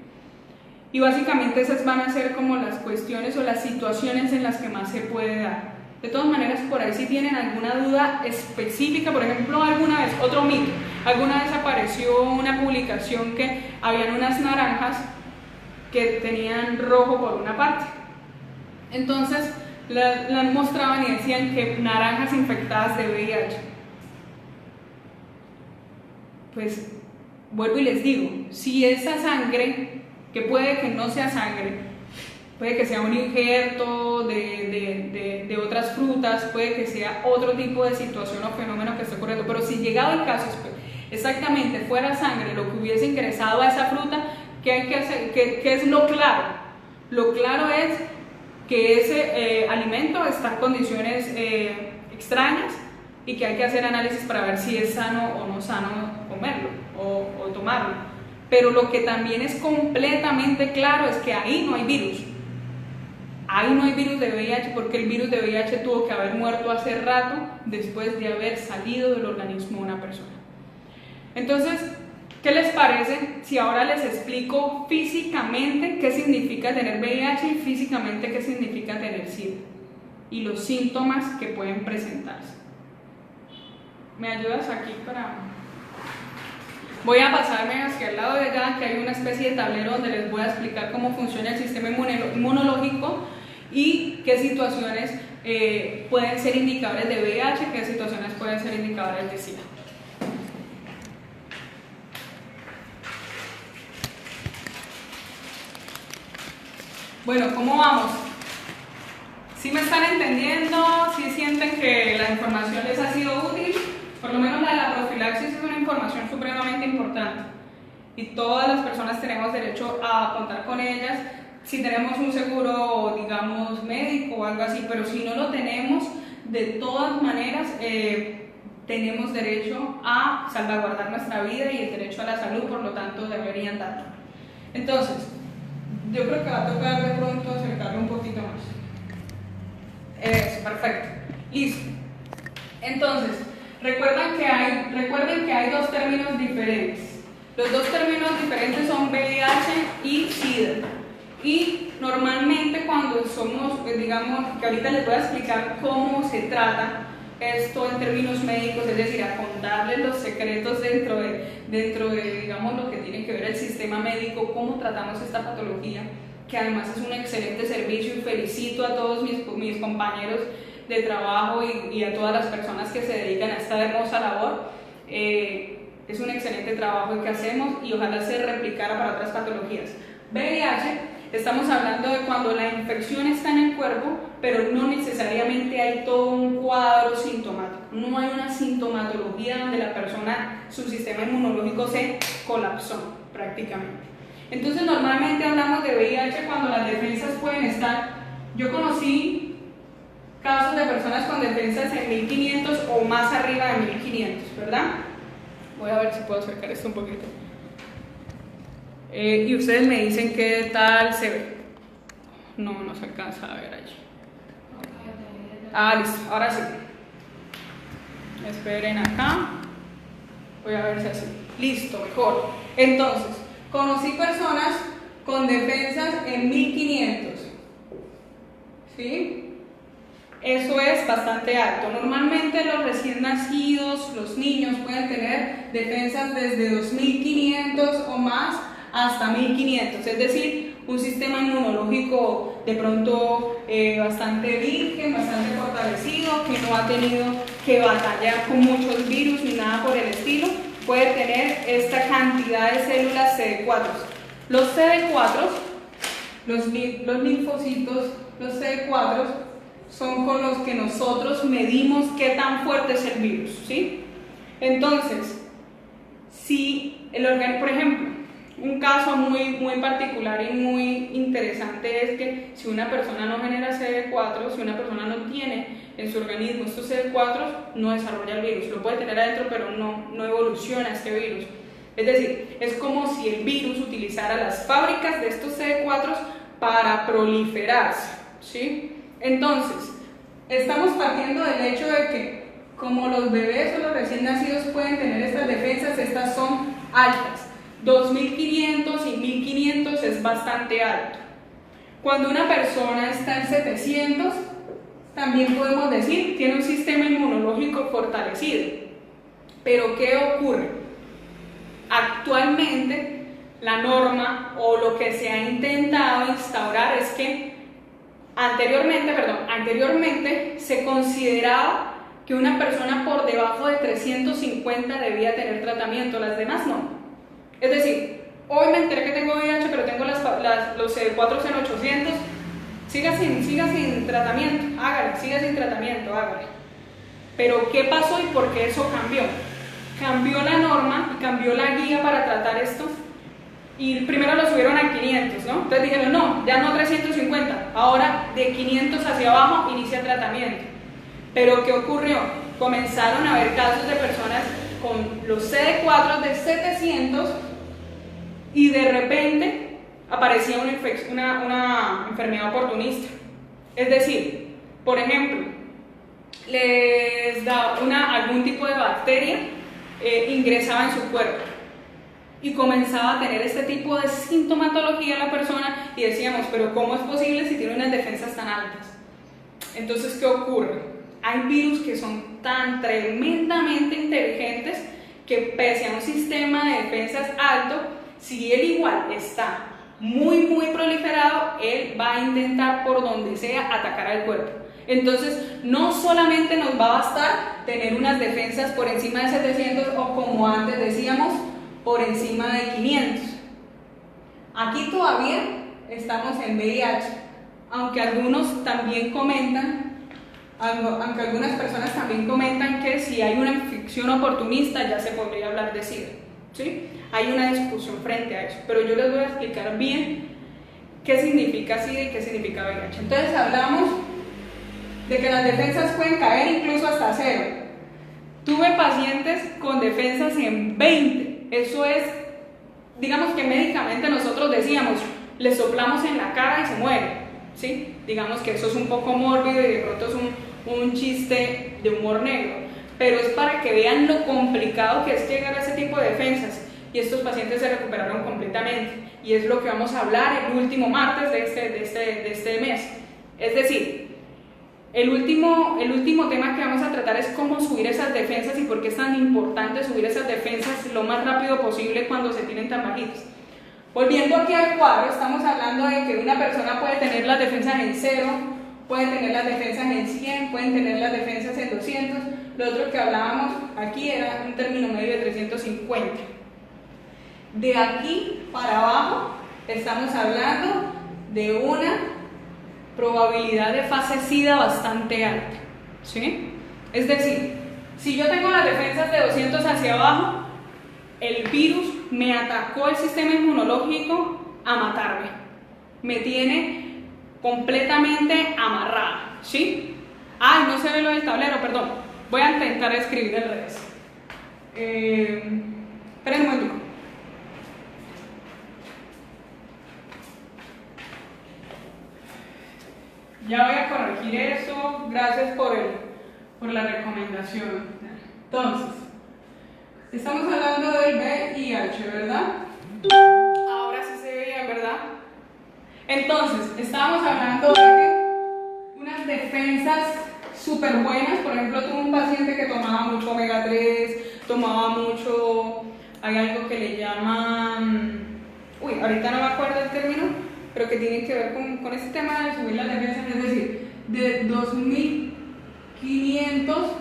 Y básicamente esas van a ser como las cuestiones o las situaciones en las que más se puede dar. De todas maneras, por ahí si tienen alguna duda específica, por ejemplo, alguna vez, otro mito, alguna vez apareció una publicación que habían unas naranjas que tenían rojo por una parte. Entonces las mostraban y decían que naranjas infectadas de VIH. Pues vuelvo y les digo, si esa sangre, que puede que no sea sangre, puede que sea un injerto de otras frutas, puede que sea otro tipo de situación o fenómeno que esté ocurriendo, pero si llegado el caso exactamente fuera sangre lo que hubiese ingresado a esa fruta, ¿qué hay que hacer? ¿Qué es lo claro? Lo claro es que ese alimento está en condiciones extrañas, y que hay que hacer análisis para ver si es sano o no sano comerlo o tomarlo. Pero lo que también es completamente claro es que ahí no hay virus. Ahí no hay virus de VIH porque el virus de VIH tuvo que haber muerto hace rato después de haber salido del organismo de una persona. Entonces, ¿qué les parece si ahora les explico físicamente qué significa tener VIH y físicamente qué significa tener SIDA y los síntomas que pueden presentarse? ¿Me ayudas aquí para...? Voy a pasarme hacia el lado de allá, que hay una especie de tablero donde les voy a explicar cómo funciona el sistema inmunológico y qué situaciones pueden ser indicadores de VIH, qué situaciones pueden ser indicadores de SIDA. Bueno, ¿cómo vamos? ¿Sí me están entendiendo? ¿Sí sienten que la información les ha sido útil? Por lo menos la de la profilaxis es una información supremamente importante y todas las personas tenemos derecho a contar con ellas si tenemos un seguro, digamos, médico o algo así, pero si no lo tenemos, de todas maneras tenemos derecho a salvaguardar nuestra vida y el derecho a la salud, por lo tanto deberían darlo. Entonces, yo creo que va a tocar de pronto acercarlo un poquito más. Eso, perfecto. Listo. Entonces, recuerden que hay dos términos diferentes. Los dos términos diferentes son VIH y SIDA. Y normalmente cuando somos, digamos, que ahorita les voy a explicar cómo se trata esto en términos médicos, es decir, a contarles los secretos dentro de, digamos, lo que tiene que ver el sistema médico, cómo tratamos esta patología, que además es un excelente servicio y felicito a todos mis compañeros de trabajo y a todas las personas que se dedican a esta hermosa labor. Es un excelente trabajo que hacemos y ojalá se replicara para otras patologías. VIH, estamos hablando de cuando la infección está en el cuerpo, pero no necesariamente hay todo un cuadro sintomático. No hay una sintomatología donde la persona, su sistema inmunológico se colapsó prácticamente. Entonces normalmente hablamos de VIH cuando las defensas pueden estar. Yo conocí casos de personas con defensas en 1500 o más arriba de 1500, ¿verdad? Voy a ver si puedo acercar esto un poquito. Y ustedes me dicen qué tal se ve. No se alcanza a ver allí. Ah, listo, ahora sí. Esperen acá. Voy a ver si así. Listo, mejor. Entonces, conocí personas con defensas en 1500. ¿Sí? Eso es bastante alto. Normalmente los recién nacidos, los niños, pueden tener defensas desde 2500 o más hasta 1500, es decir, un sistema inmunológico de pronto bastante virgen, bastante fortalecido, que no ha tenido que batallar con muchos virus ni nada por el estilo, puede tener esta cantidad de células CD4. Los CD4, los linfocitos, los CD4 son con los que nosotros medimos qué tan fuerte es el virus, ¿sí? Entonces, si el organismo, por ejemplo, un caso muy particular y muy interesante es que si una persona no genera CD4, si una persona no tiene en su organismo estos CD4, no desarrolla el virus. Lo puede tener adentro, pero no evoluciona este virus. Es decir, es como si el virus utilizara las fábricas de estos CD4 para proliferarse, ¿sí? Entonces, estamos partiendo del hecho de que como los bebés o los recién nacidos pueden tener estas defensas, estas son altas. 2500 y 1500 es bastante alto. Cuando una persona está en 700, también podemos decir tiene un sistema inmunológico fortalecido. Pero ¿qué ocurre? Actualmente la norma o lo que se ha intentado instaurar es que anteriormente se consideraba que una persona por debajo de 350 debía tener tratamiento, las demás no. Es decir, hoy me enteré que tengo VIH, pero tengo los CD4 en 800, siga sin tratamiento, hágale, siga sin tratamiento, hágale. Pero ¿qué pasó y por qué eso cambió? Cambió la norma y cambió la guía para tratar esto. Y primero lo subieron a 500, ¿no? Entonces dijeron, no, ya no 350, ahora de 500 hacia abajo inicia tratamiento. Pero ¿qué ocurrió? comenzaron a haber casos de personas con los CD4 de 700 y de repente aparecía una enfermedad oportunista. Es decir, por ejemplo, les da algún tipo de bacteria, ingresaba en su cuerpo y comenzaba a tener este tipo de sintomatología la persona y decíamos, pero ¿cómo es posible si tiene unas defensas tan altas? Entonces, ¿qué ocurre? Hay virus que son tan tremendamente inteligentes que pese a un sistema de defensas alto, si él igual está muy proliferado, él va a intentar por donde sea atacar al cuerpo. Entonces, no solamente nos va a bastar tener unas defensas por encima de 700 o como antes decíamos, por encima de 500. Aquí todavía estamos en VIH, aunque algunos también comentan, aunque algunas personas también comentan que si hay una infección oportunista ya se podría hablar de SIDA, ¿sí? Hay una discusión frente a eso, pero yo les voy a explicar bien qué significa SIDA y qué significa VIH. Entonces hablamos de que las defensas pueden caer incluso hasta 0. Tuve pacientes con defensas en 20. Eso es, digamos que médicamente nosotros decíamos, le soplamos en la cara y se muere, ¿sí? Digamos que eso es un poco mórbido y de pronto es un chiste de humor negro, pero es para que vean lo complicado que es llegar a ese tipo de defensas, y estos pacientes se recuperaron completamente, y es lo que vamos a hablar el último martes de este mes. Es decir, el último tema que vamos a tratar es cómo subir esas defensas y por qué es tan importante subir esas defensas lo más rápido posible cuando se tienen tan bajitas. Volviendo aquí al cuadro, estamos hablando de que una persona puede tener las defensas en 0, puede tener las defensas en 100, pueden tener las defensas en 200. Lo otro que hablábamos aquí era un término medio de 350. De aquí para abajo estamos hablando de una probabilidad de fase SIDA bastante alta, ¿sí? Es decir, si yo tengo las defensas de 200 hacia abajo, el virus me atacó el sistema inmunológico a matarme, me tiene completamente amarrada, ¿sí? Ay, no se ve lo del tablero, perdón, voy a intentar escribir el revés. Esperen un momento. Ya voy a corregir eso, gracias por la recomendación. Entonces, estamos hablando del VIH, ¿verdad? Ahora sí se veía, ¿verdad? Entonces, estábamos hablando de unas defensas súper buenas. Por ejemplo, tuve un paciente que tomaba mucho omega 3, tomaba mucho, hay algo que le llaman, ahorita no me acuerdo el término, pero que tiene que ver con este tema de subir las defensas, es decir, de 2500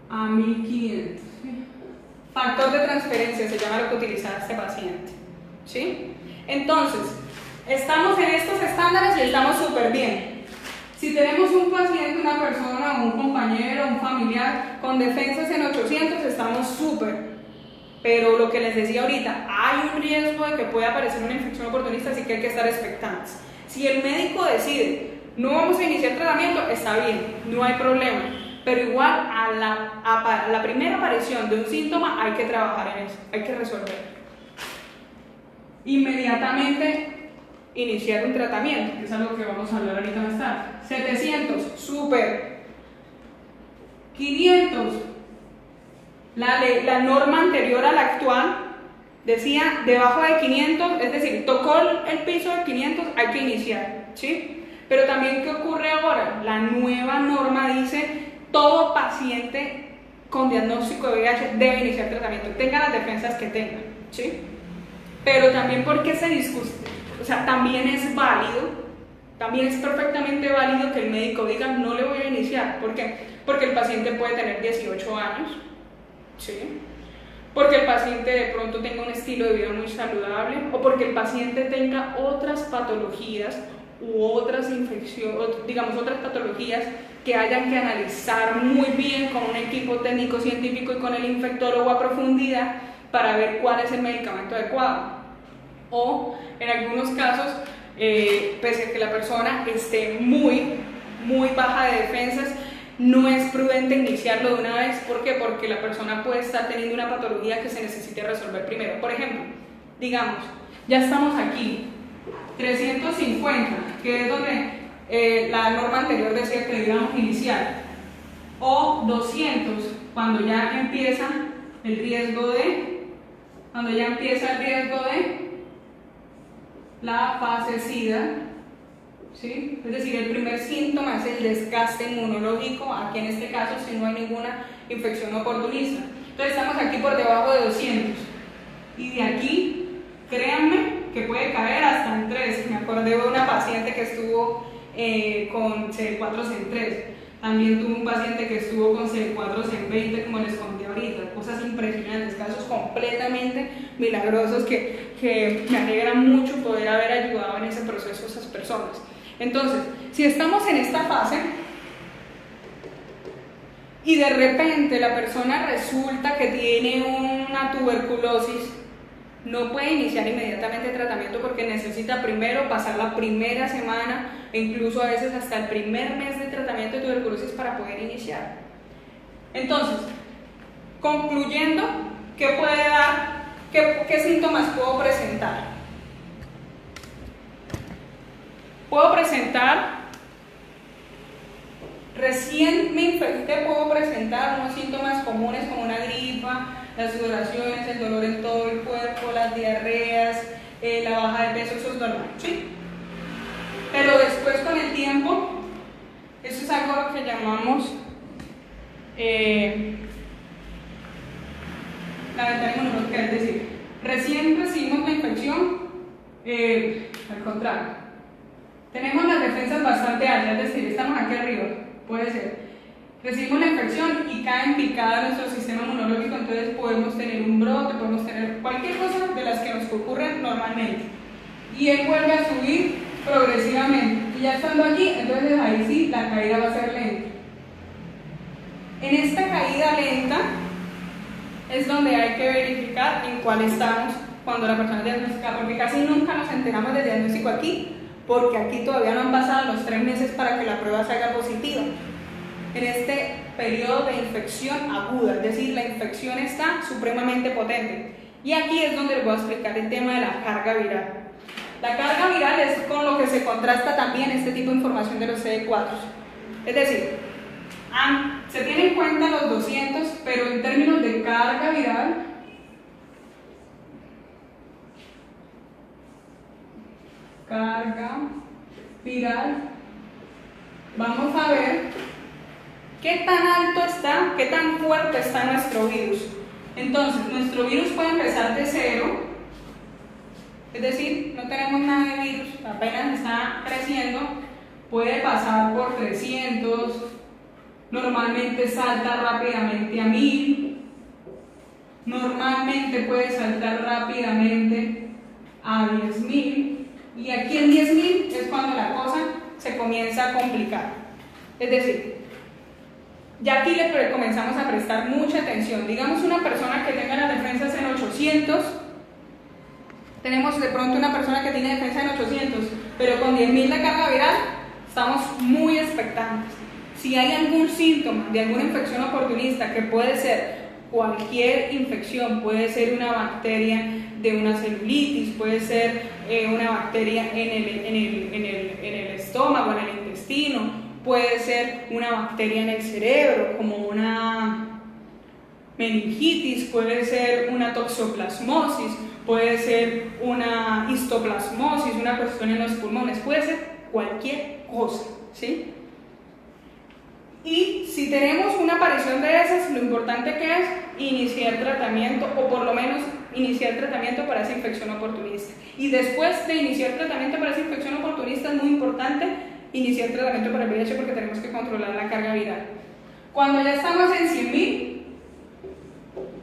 a 1500. Factor de transferencia se llama lo que utilizaba este paciente, ¿sí? Entonces, estamos en estos estándares y estamos súper bien. Si tenemos un paciente, una persona, un compañero, un familiar con defensas en 800, estamos súper. Pero lo que les decía ahorita, hay un riesgo de que pueda aparecer una infección oportunista, así que hay que estar expectantes. Si el médico decide, no vamos a iniciar tratamiento, está bien, no hay problema. Pero igual a la primera aparición de un síntoma hay que trabajar en eso, hay que resolverlo. Inmediatamente iniciar un tratamiento, que es algo que vamos a hablar ahorita más tarde. 700, súper. 500. La norma anterior a la actual decía debajo de 500, es decir, tocó el piso de 500, hay que iniciar, ¿sí? Pero también, ¿qué ocurre ahora? La nueva norma dice todo paciente con diagnóstico de VIH debe iniciar tratamiento, tenga las defensas que tenga, ¿sí? Pero también porque se discute, o sea, también es válido, también es perfectamente válido que el médico diga no le voy a iniciar. ¿Por qué? Porque el paciente puede tener 18 años, ¿sí? Porque el paciente de pronto tenga un estilo de vida muy saludable o porque el paciente tenga otras patologías u otras infecciones, digamos otras patologías que hayan que analizar muy bien con un equipo técnico científico y con el infectólogo a profundidad para ver cuál es el medicamento adecuado. O en algunos casos, pese a que la persona esté muy baja de defensas, no es prudente iniciarlo de una vez. ¿Por qué? Porque la persona puede estar teniendo una patología que se necesite resolver primero. Por ejemplo, digamos, ya estamos aquí, 350, que es donde la norma anterior decía que debíamos iniciar, o 200, cuando ya empieza el riesgo de, la fase SIDA, ¿sí? Es decir, el primer síntoma es el desgaste inmunológico, aquí en este caso si no hay ninguna infección oportunista. Entonces estamos aquí por debajo de 200, y de aquí, créanme, que puede caer hasta en 3. Me acordé de una paciente que estuvo con CD4 en 3. También tuve un paciente que estuvo con CD4 en 20, como les conté ahorita. Cosas impresionantes, casos completamente milagrosos que me alegra mucho poder haber ayudado en ese proceso a esas personas. Entonces, si estamos en esta fase y de repente la persona resulta que tiene una tuberculosis, no puede iniciar inmediatamente el tratamiento porque necesita primero pasar la primera semana e incluso a veces hasta el primer mes de tratamiento de tuberculosis para poder iniciar. Entonces, concluyendo, ¿qué puede dar? ¿Qué síntomas puedo presentar? Puedo presentar, recién me infecté, puedo presentar unos síntomas comunes como una gripa, las sudoraciones, el dolor en todo el cuerpo, las diarreas, la baja de peso, eso es normal, ¿sí? Pero después con el tiempo, eso es algo que llamamos la ventana inmunológica, es decir, recién recibimos la infección, al contrario, tenemos las defensas bastante altas, es decir, estamos aquí arriba, puede ser. Recibimos la infección y cae en picada nuestro sistema inmunológico, entonces podemos tener un brote, podemos tener cualquier cosa de las que nos ocurren normalmente. Y él vuelve a subir progresivamente. Y ya estando aquí, entonces ahí sí la caída va a ser lenta. En esta caída lenta es donde hay que verificar en cuál estamos cuando la persona es diagnosticada, porque casi nunca nos enteramos del diagnóstico aquí, porque aquí todavía no han pasado los 3 meses para que la prueba salga positiva. En este periodo de infección aguda, es decir, la infección está supremamente potente. Y aquí es donde les voy a explicar el tema de la carga viral. La carga viral es con lo que se contrasta también este tipo de información de los CD4. Es decir, se tiene en cuenta los 200, pero en términos de carga viral, vamos a ver qué tan alto está, qué tan fuerte está nuestro virus. Entonces, nuestro virus puede empezar de 0, es decir, no tenemos nada de virus, apenas está creciendo, puede pasar por 300, normalmente salta rápidamente a 1000, normalmente puede saltar rápidamente a 10.000, y aquí en 10.000 es cuando la cosa se comienza a complicar. Es decir, ya aquí le comenzamos a prestar mucha atención. Digamos una persona que tenga las defensas en 800, tenemos de pronto una persona que tiene defensa en 800, pero con 10.000 de carga viral, estamos muy expectantes. Si hay algún síntoma de alguna infección oportunista, que puede ser cualquier infección, puede ser una bacteria de una celulitis, puede ser una bacteria en el estómago, en el intestino, puede ser una bacteria en el cerebro, como una meningitis, puede ser una toxoplasmosis, puede ser una histoplasmosis, una cuestión en los pulmones, puede ser cualquier cosa, ¿sí? Y si tenemos una aparición de esas, lo importante que es iniciar tratamiento, o por lo menos iniciar tratamiento para esa infección oportunista. Y después de iniciar tratamiento para esa infección oportunista, es muy importante iniciar tratamiento para el VIH, porque tenemos que controlar la carga viral. Cuando ya estamos en 100.000,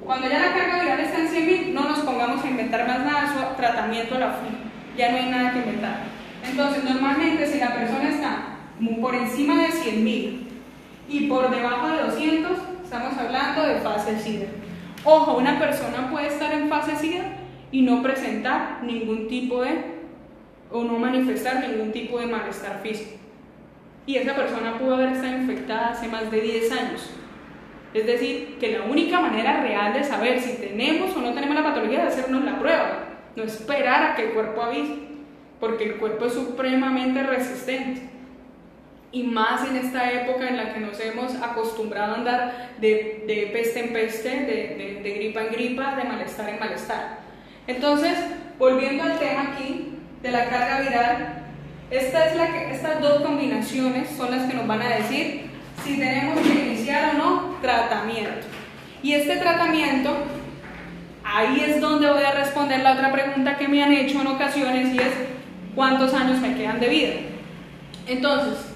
cuando ya la carga viral está en 100.000, no nos pongamos a inventar más nada, su tratamiento a la fin, ya no hay nada que inventar. Entonces, normalmente si la persona está por encima de 100.000 y por debajo de 200, estamos hablando de fase SIDA. Ojo, una persona puede estar en fase SIDA y no presentar ningún tipo de, o no manifestar ningún tipo de malestar físico. y esa persona pudo haber estado infectada hace más de 10 años. Es decir, que la única manera real de saber si tenemos o no tenemos la patología es hacernos la prueba, no esperar a que el cuerpo avise, porque el cuerpo es supremamente resistente. Y más en esta época en la que nos hemos acostumbrado a andar de peste en peste, de gripa en gripa, de malestar en malestar. Entonces, volviendo al tema aquí de la carga viral, estas dos combinaciones son las que nos van a decir si tenemos que iniciar o no tratamiento. Y este tratamiento, ahí es donde voy a responder la otra pregunta que me han hecho en ocasiones, y es ¿cuántos años me quedan de vida? Entonces,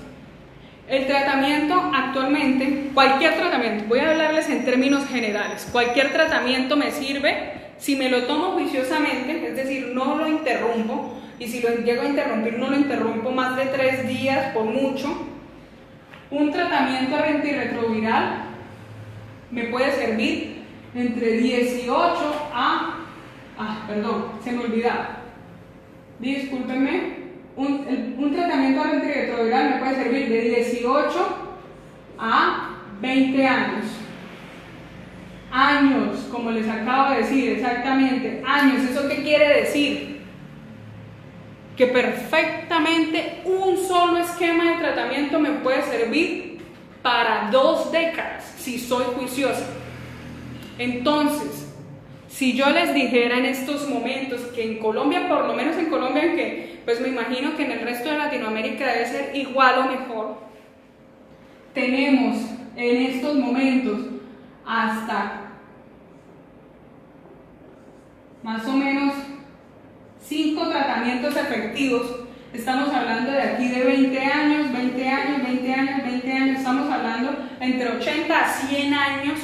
el tratamiento actualmente, cualquier tratamiento, voy a hablarles en términos generales, cualquier tratamiento me sirve si me lo tomo juiciosamente, es decir, no lo interrumpo, y si lo llego a interrumpir, no lo interrumpo más de 3 días por mucho. Un tratamiento antirretroviral me puede servir entre 18 a... se me olvidaba. Discúlpenme. Un tratamiento antirretroviral me puede servir de 18 a 20 años. Años, como les acabo de decir, exactamente, años. ¿Eso qué quiere decir? Que perfectamente un solo esquema de tratamiento me puede servir para 2 décadas, si soy juiciosa. Entonces, si yo les dijera en estos momentos que en Colombia, por lo menos en Colombia, que pues me imagino que en el resto de Latinoamérica debe ser igual o mejor, tenemos en estos momentos hasta más o menos 5 tratamientos efectivos. Estamos hablando de aquí de 20 años, 20 años, 20 años, 20 años, estamos hablando entre 80 a 100 años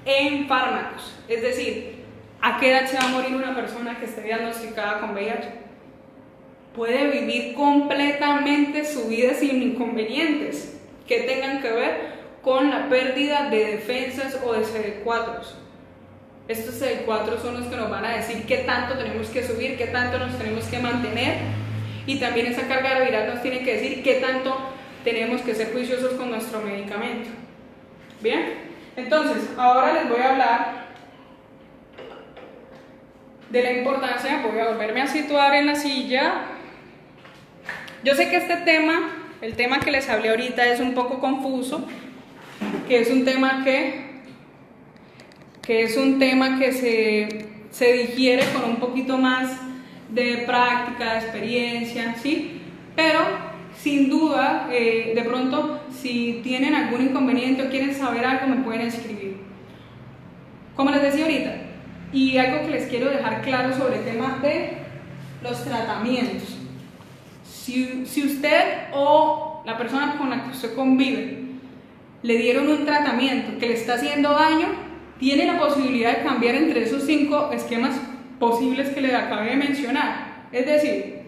en fármacos. Es decir, ¿a qué edad se va a morir una persona que esté diagnosticada con VIH? Puede vivir completamente su vida sin inconvenientes que tengan que ver con la pérdida de defensas o de CD4. Estos CD4 son los que nos van a decir qué tanto tenemos que subir, qué tanto nos tenemos que mantener, y también esa carga viral nos tiene que decir qué tanto tenemos que ser juiciosos con nuestro medicamento. Bien, entonces ahora les voy a hablar de la importancia. Voy a volverme a situar en la silla. Yo sé que este tema, el tema que les hablé ahorita, es un poco confuso, que es un tema que se digiere con un poquito más de práctica, de experiencia, ¿sí? Pero sin duda, de pronto, si tienen algún inconveniente o quieren saber algo, me pueden escribir. Como les decía ahorita, y algo que les quiero dejar claro sobre el tema de los tratamientos. Si usted o la persona con la que usted convive le dieron un tratamiento que le está haciendo daño, tiene la posibilidad de cambiar entre esos 5 esquemas posibles que les acabé de mencionar. Es decir,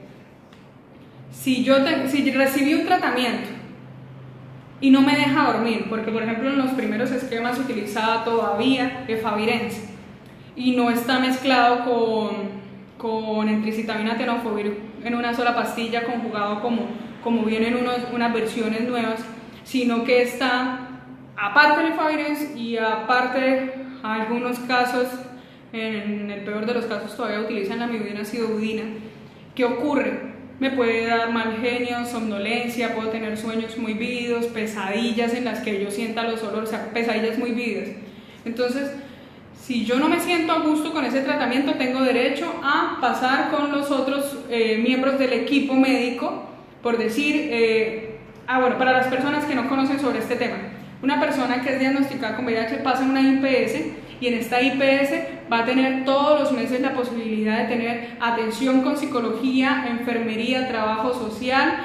si recibí un tratamiento y no me deja dormir, porque por ejemplo en los primeros esquemas se utilizaba todavía efavirenz y no está mezclado con entricitamina tenofovir en una sola pastilla conjugado como vienen unas versiones nuevas, sino que está aparte del efavirenz y aparte algunos casos, en el peor de los casos todavía utilizan la midodina-sidobudina. ¿Qué ocurre? Me puede dar mal genio, somnolencia, puedo tener sueños muy vívidos, pesadillas en las que yo sienta los olores, o sea, pesadillas muy vívidas. Entonces, si yo no me siento a gusto con ese tratamiento, tengo derecho a pasar con los otros miembros del equipo médico, por decir, bueno, para las personas que no conocen sobre este tema, una persona que es diagnosticada con VIH pasa en una IPS, y en esta IPS va a tener todos los meses la posibilidad de tener atención con psicología, enfermería, trabajo social,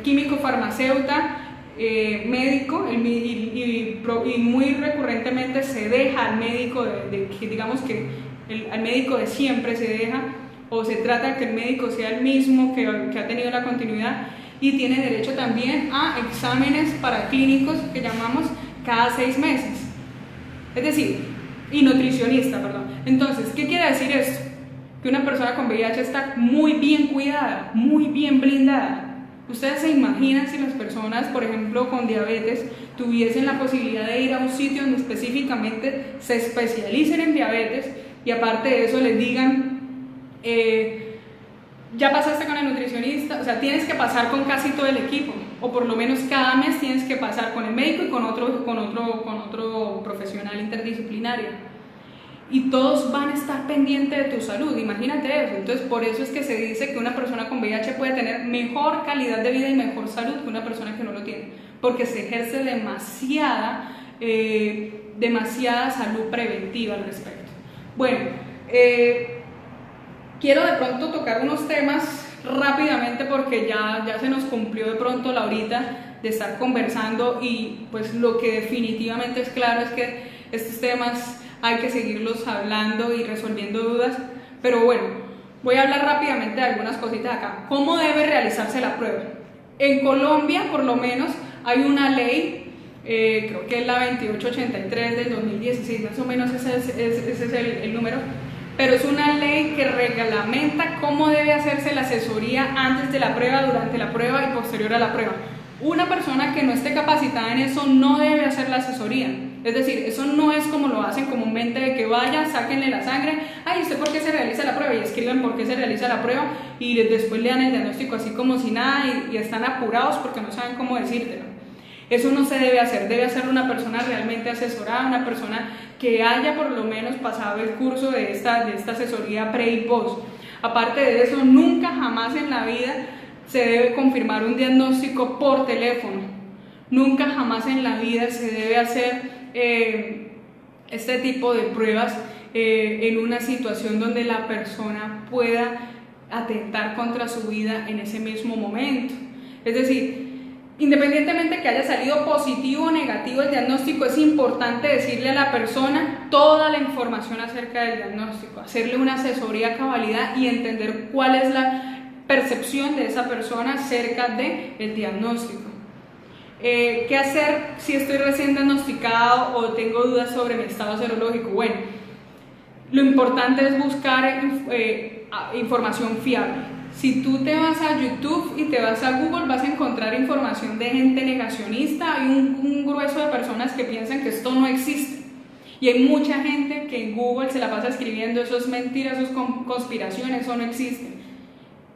químico farmacéutica, médico, y muy recurrentemente se deja al médico, digamos que al médico de siempre se deja, o se trata de que el médico sea el mismo que ha tenido la continuidad, y tiene derecho también a exámenes paraclínicos que llamamos cada 6 meses. Es decir, y nutricionista, perdón. Entonces, ¿qué quiere decir esto? Que una persona con VIH está muy bien cuidada, muy bien blindada. Ustedes se imaginan si las personas, por ejemplo, con diabetes, tuviesen la posibilidad de ir a un sitio donde específicamente se especialicen en diabetes y aparte de eso les digan, ya pasaste con el nutricionista, o sea, tienes que pasar con casi todo el equipo, o por lo menos cada mes tienes que pasar con el médico y con otro profesional interdisciplinario. Y todos van a estar pendientes de tu salud, imagínate eso. Entonces, por eso es que se dice que una persona con VIH puede tener mejor calidad de vida y mejor salud que una persona que no lo tiene, porque se ejerce demasiada salud preventiva al respecto. Bueno, quiero de pronto tocar unos temas rápidamente porque ya se nos cumplió de pronto la horita de estar conversando y pues lo que definitivamente es claro es que estos temas hay que seguirlos hablando y resolviendo dudas, pero bueno, voy a hablar rápidamente de algunas cositas acá. ¿Cómo debe realizarse la prueba? En Colombia, por lo menos, hay una ley, creo que es la 2883 del 2016, más o menos ese es el número, pero es una ley que reglamenta cómo debe hacerse la asesoría antes de la prueba, durante la prueba y posterior a la prueba. Una persona que no esté capacitada en eso no debe hacer la asesoría. Es decir, eso no es como lo hacen comúnmente de que vayan, sáquenle la sangre, ay, ¿usted por qué se realiza la prueba? Y escriben por qué se realiza la prueba y después le dan el diagnóstico así como si nada y están apurados porque no saben cómo decírtelo. Eso no se debe hacer, debe hacerlo una persona realmente asesorada, una persona que haya por lo menos pasado el curso de esta asesoría pre y post. Aparte de eso, nunca jamás en la vida se debe confirmar un diagnóstico por teléfono. Nunca jamás en la vida se debe hacer este tipo de pruebas en una situación donde la persona pueda atentar contra su vida en ese mismo momento. Es decir, independientemente que haya salido positivo o negativo el diagnóstico, es importante decirle a la persona toda la información acerca del diagnóstico, hacerle una asesoría a cabalidad y entender cuál es la percepción de esa persona acerca del diagnóstico. ¿Qué hacer si estoy recién diagnosticado o tengo dudas sobre mi estado serológico? Bueno, lo importante es buscar información fiable. Si tú te vas a YouTube y te vas a Google, vas a encontrar información de gente negacionista. Hay un grueso de personas que piensan que esto no existe. Y hay mucha gente que en Google se la pasa escribiendo eso es mentira, eso es conspiración, eso no existe.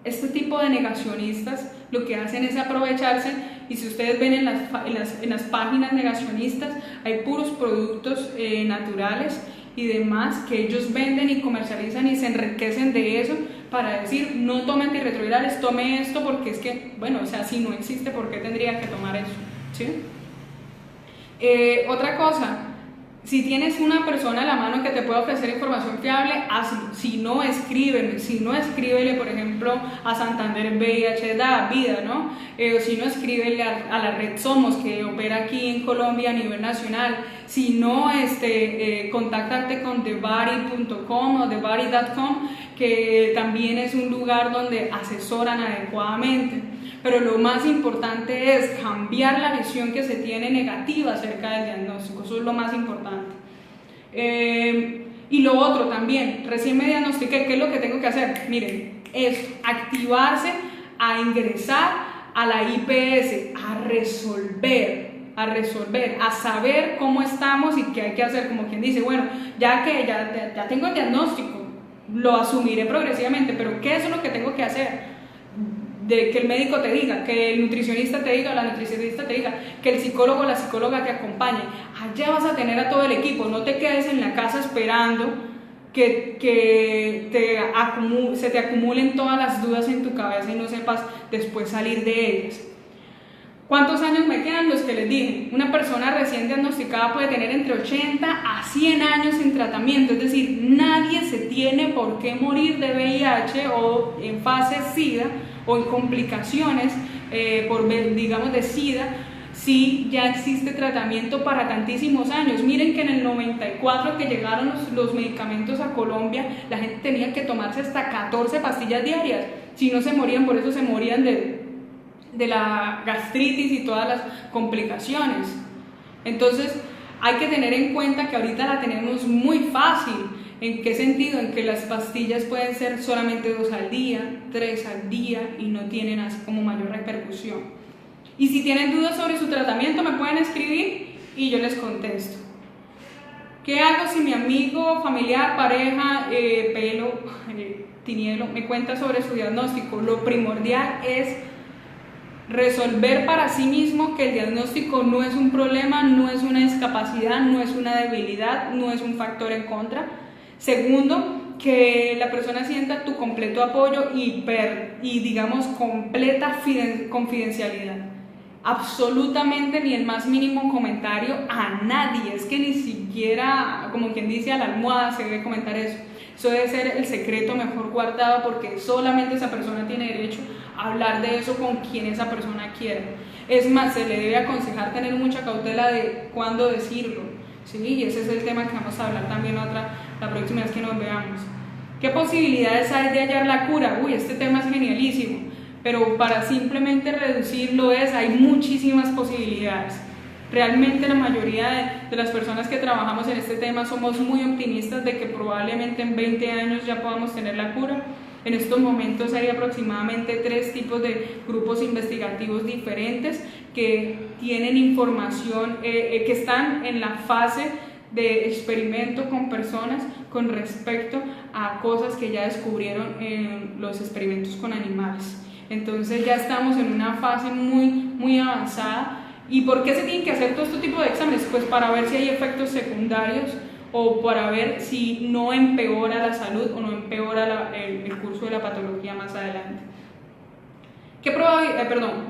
Este tipo de negacionistas lo que hacen es aprovecharse, y si ustedes ven en las páginas negacionistas hay puros productos naturales y demás que ellos venden y comercializan y se enriquecen de eso para decir no tome antirretrovirales, tome esto porque es que, bueno, o sea, si no existe, ¿por qué tendría que tomar eso? ¿Sí? Otra cosa, si tienes una persona a la mano que te pueda ofrecer información fiable, hazlo. Si no, escríbele, por ejemplo, a Santander VIH Da Vida, ¿no? O si no, escríbele a la red Somos, que opera aquí en Colombia a nivel nacional. Si no, contáctate con thebody.com o thebody.com, que también es un lugar donde asesoran adecuadamente. Pero lo más importante es cambiar la visión que se tiene negativa acerca del diagnóstico, eso es lo más importante. Y lo otro también, recién me diagnostiqué, ¿qué es lo que tengo que hacer? Miren, es activarse, a ingresar a la IPS, a resolver, a saber cómo estamos y qué hay que hacer, como quien dice, bueno, ya tengo el diagnóstico, lo asumiré progresivamente, pero ¿qué es lo que tengo que hacer? De que el médico te diga, que el nutricionista te diga, la nutricionista te diga, que el psicólogo o la psicóloga te acompañe. Allá vas a tener a todo el equipo, no te quedes en la casa esperando que se te acumulen todas las dudas en tu cabeza y no sepas después salir de ellas. ¿Cuántos años me quedan? Los que les dije. Una persona recién diagnosticada puede tener entre 80 a 100 años en tratamiento, es decir, nadie se tiene por qué morir de VIH o en fase SIDA o en complicaciones digamos de SIDA, si ya existe tratamiento para tantísimos años. Miren que en el 94 que llegaron los medicamentos a Colombia, la gente tenía que tomarse hasta 14 pastillas diarias, si no se morían, por eso se morían de la gastritis y todas las complicaciones. Entonces hay que tener en cuenta que ahorita la tenemos muy fácil. ¿En qué sentido? En que las pastillas pueden ser solamente 2 al día, 3 al día y no tienen así como mayor repercusión. Y si tienen dudas sobre su tratamiento me pueden escribir y yo les contesto. ¿Qué hago si mi amigo, familiar, pareja, tinielo, me cuenta sobre su diagnóstico? Lo primordial es resolver para sí mismo que el diagnóstico no es un problema, no es una discapacidad, no es una debilidad, no es un factor en contra. Segundo, que la persona sienta tu completo apoyo y digamos completa confidencialidad. Absolutamente ni el más mínimo comentario a nadie, es que ni siquiera, como quien dice, a la almohada se debe comentar eso. Eso debe ser el secreto mejor guardado, porque solamente esa persona tiene derecho a hablar de eso con quien esa persona quiera. Es más, se le debe aconsejar tener mucha cautela de cuándo decirlo, ¿sí? Y ese es el tema que vamos a hablar también la próxima vez que nos veamos. ¿Qué posibilidades hay de hallar la cura? Uy, este tema es genialísimo. Pero para simplemente reducirlo hay muchísimas posibilidades. Realmente la mayoría de las personas que trabajamos en este tema somos muy optimistas de que probablemente en 20 años ya podamos tener la cura. En estos momentos hay aproximadamente 3 tipos de grupos investigativos diferentes que tienen información, que están en la fase de experimento con personas con respecto a cosas que ya descubrieron en los experimentos con animales. Entonces ya estamos en una fase muy avanzada. ¿Y por qué se tienen que hacer todo este tipo de exámenes? Pues para ver si hay efectos secundarios o para ver si no empeora la salud o no empeora el curso de la patología más adelante.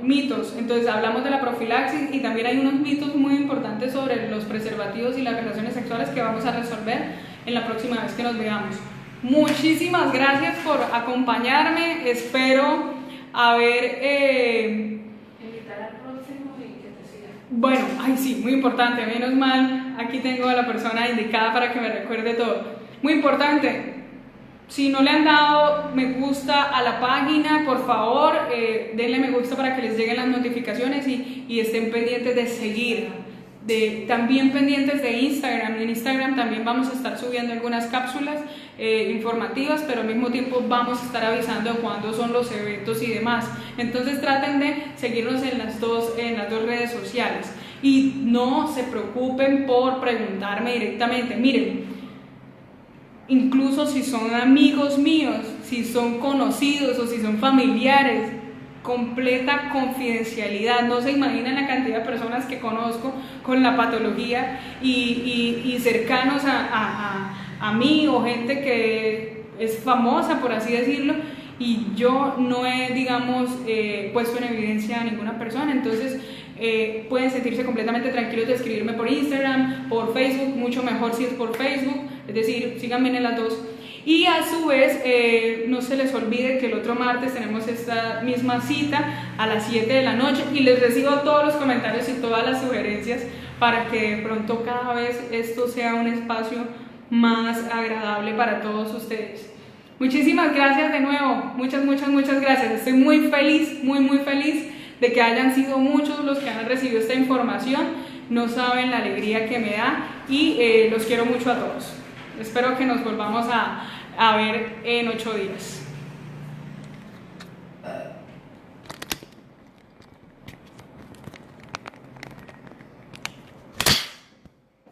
Mitos. Entonces hablamos de la profilaxis y también hay unos mitos muy importantes sobre los preservativos y las relaciones sexuales que vamos a resolver en la próxima vez que nos veamos. Muchísimas gracias por acompañarme, espero invitar al próximo y que te siga. Bueno, sí, muy importante, menos mal, aquí tengo a la persona indicada para que me recuerde todo. Muy importante, si no le han dado me gusta a la página, por favor, denle me gusta para que les lleguen las notificaciones y estén pendientes de seguir. También pendientes de Instagram. En Instagram también vamos a estar subiendo algunas cápsulas informativas, pero al mismo tiempo vamos a estar avisando cuándo son los eventos y demás. Entonces traten de seguirnos en las dos redes sociales y no se preocupen por preguntarme directamente. Miren, incluso si son amigos míos, si son conocidos o si son familiares, completa confidencialidad. No se imaginan la cantidad de personas que conozco con la patología y cercanos a mí, o gente que es famosa, por así decirlo, y yo no he, digamos, puesto en evidencia a ninguna persona. Entonces pueden sentirse completamente tranquilos de escribirme por Instagram, por Facebook, mucho mejor si es por Facebook, es decir, síganme en las dos. Y a su vez, no se les olvide que el otro martes tenemos esta misma cita a las 7 de la noche y les recibo todos los comentarios y todas las sugerencias para que de pronto cada vez esto sea un espacio más agradable para todos ustedes. Muchísimas gracias de nuevo, muchas gracias. Estoy muy feliz, muy feliz de que hayan sido muchos los que han recibido esta información. No saben la alegría que me da y los quiero mucho a todos. Espero que nos volvamos a ver en 8 días.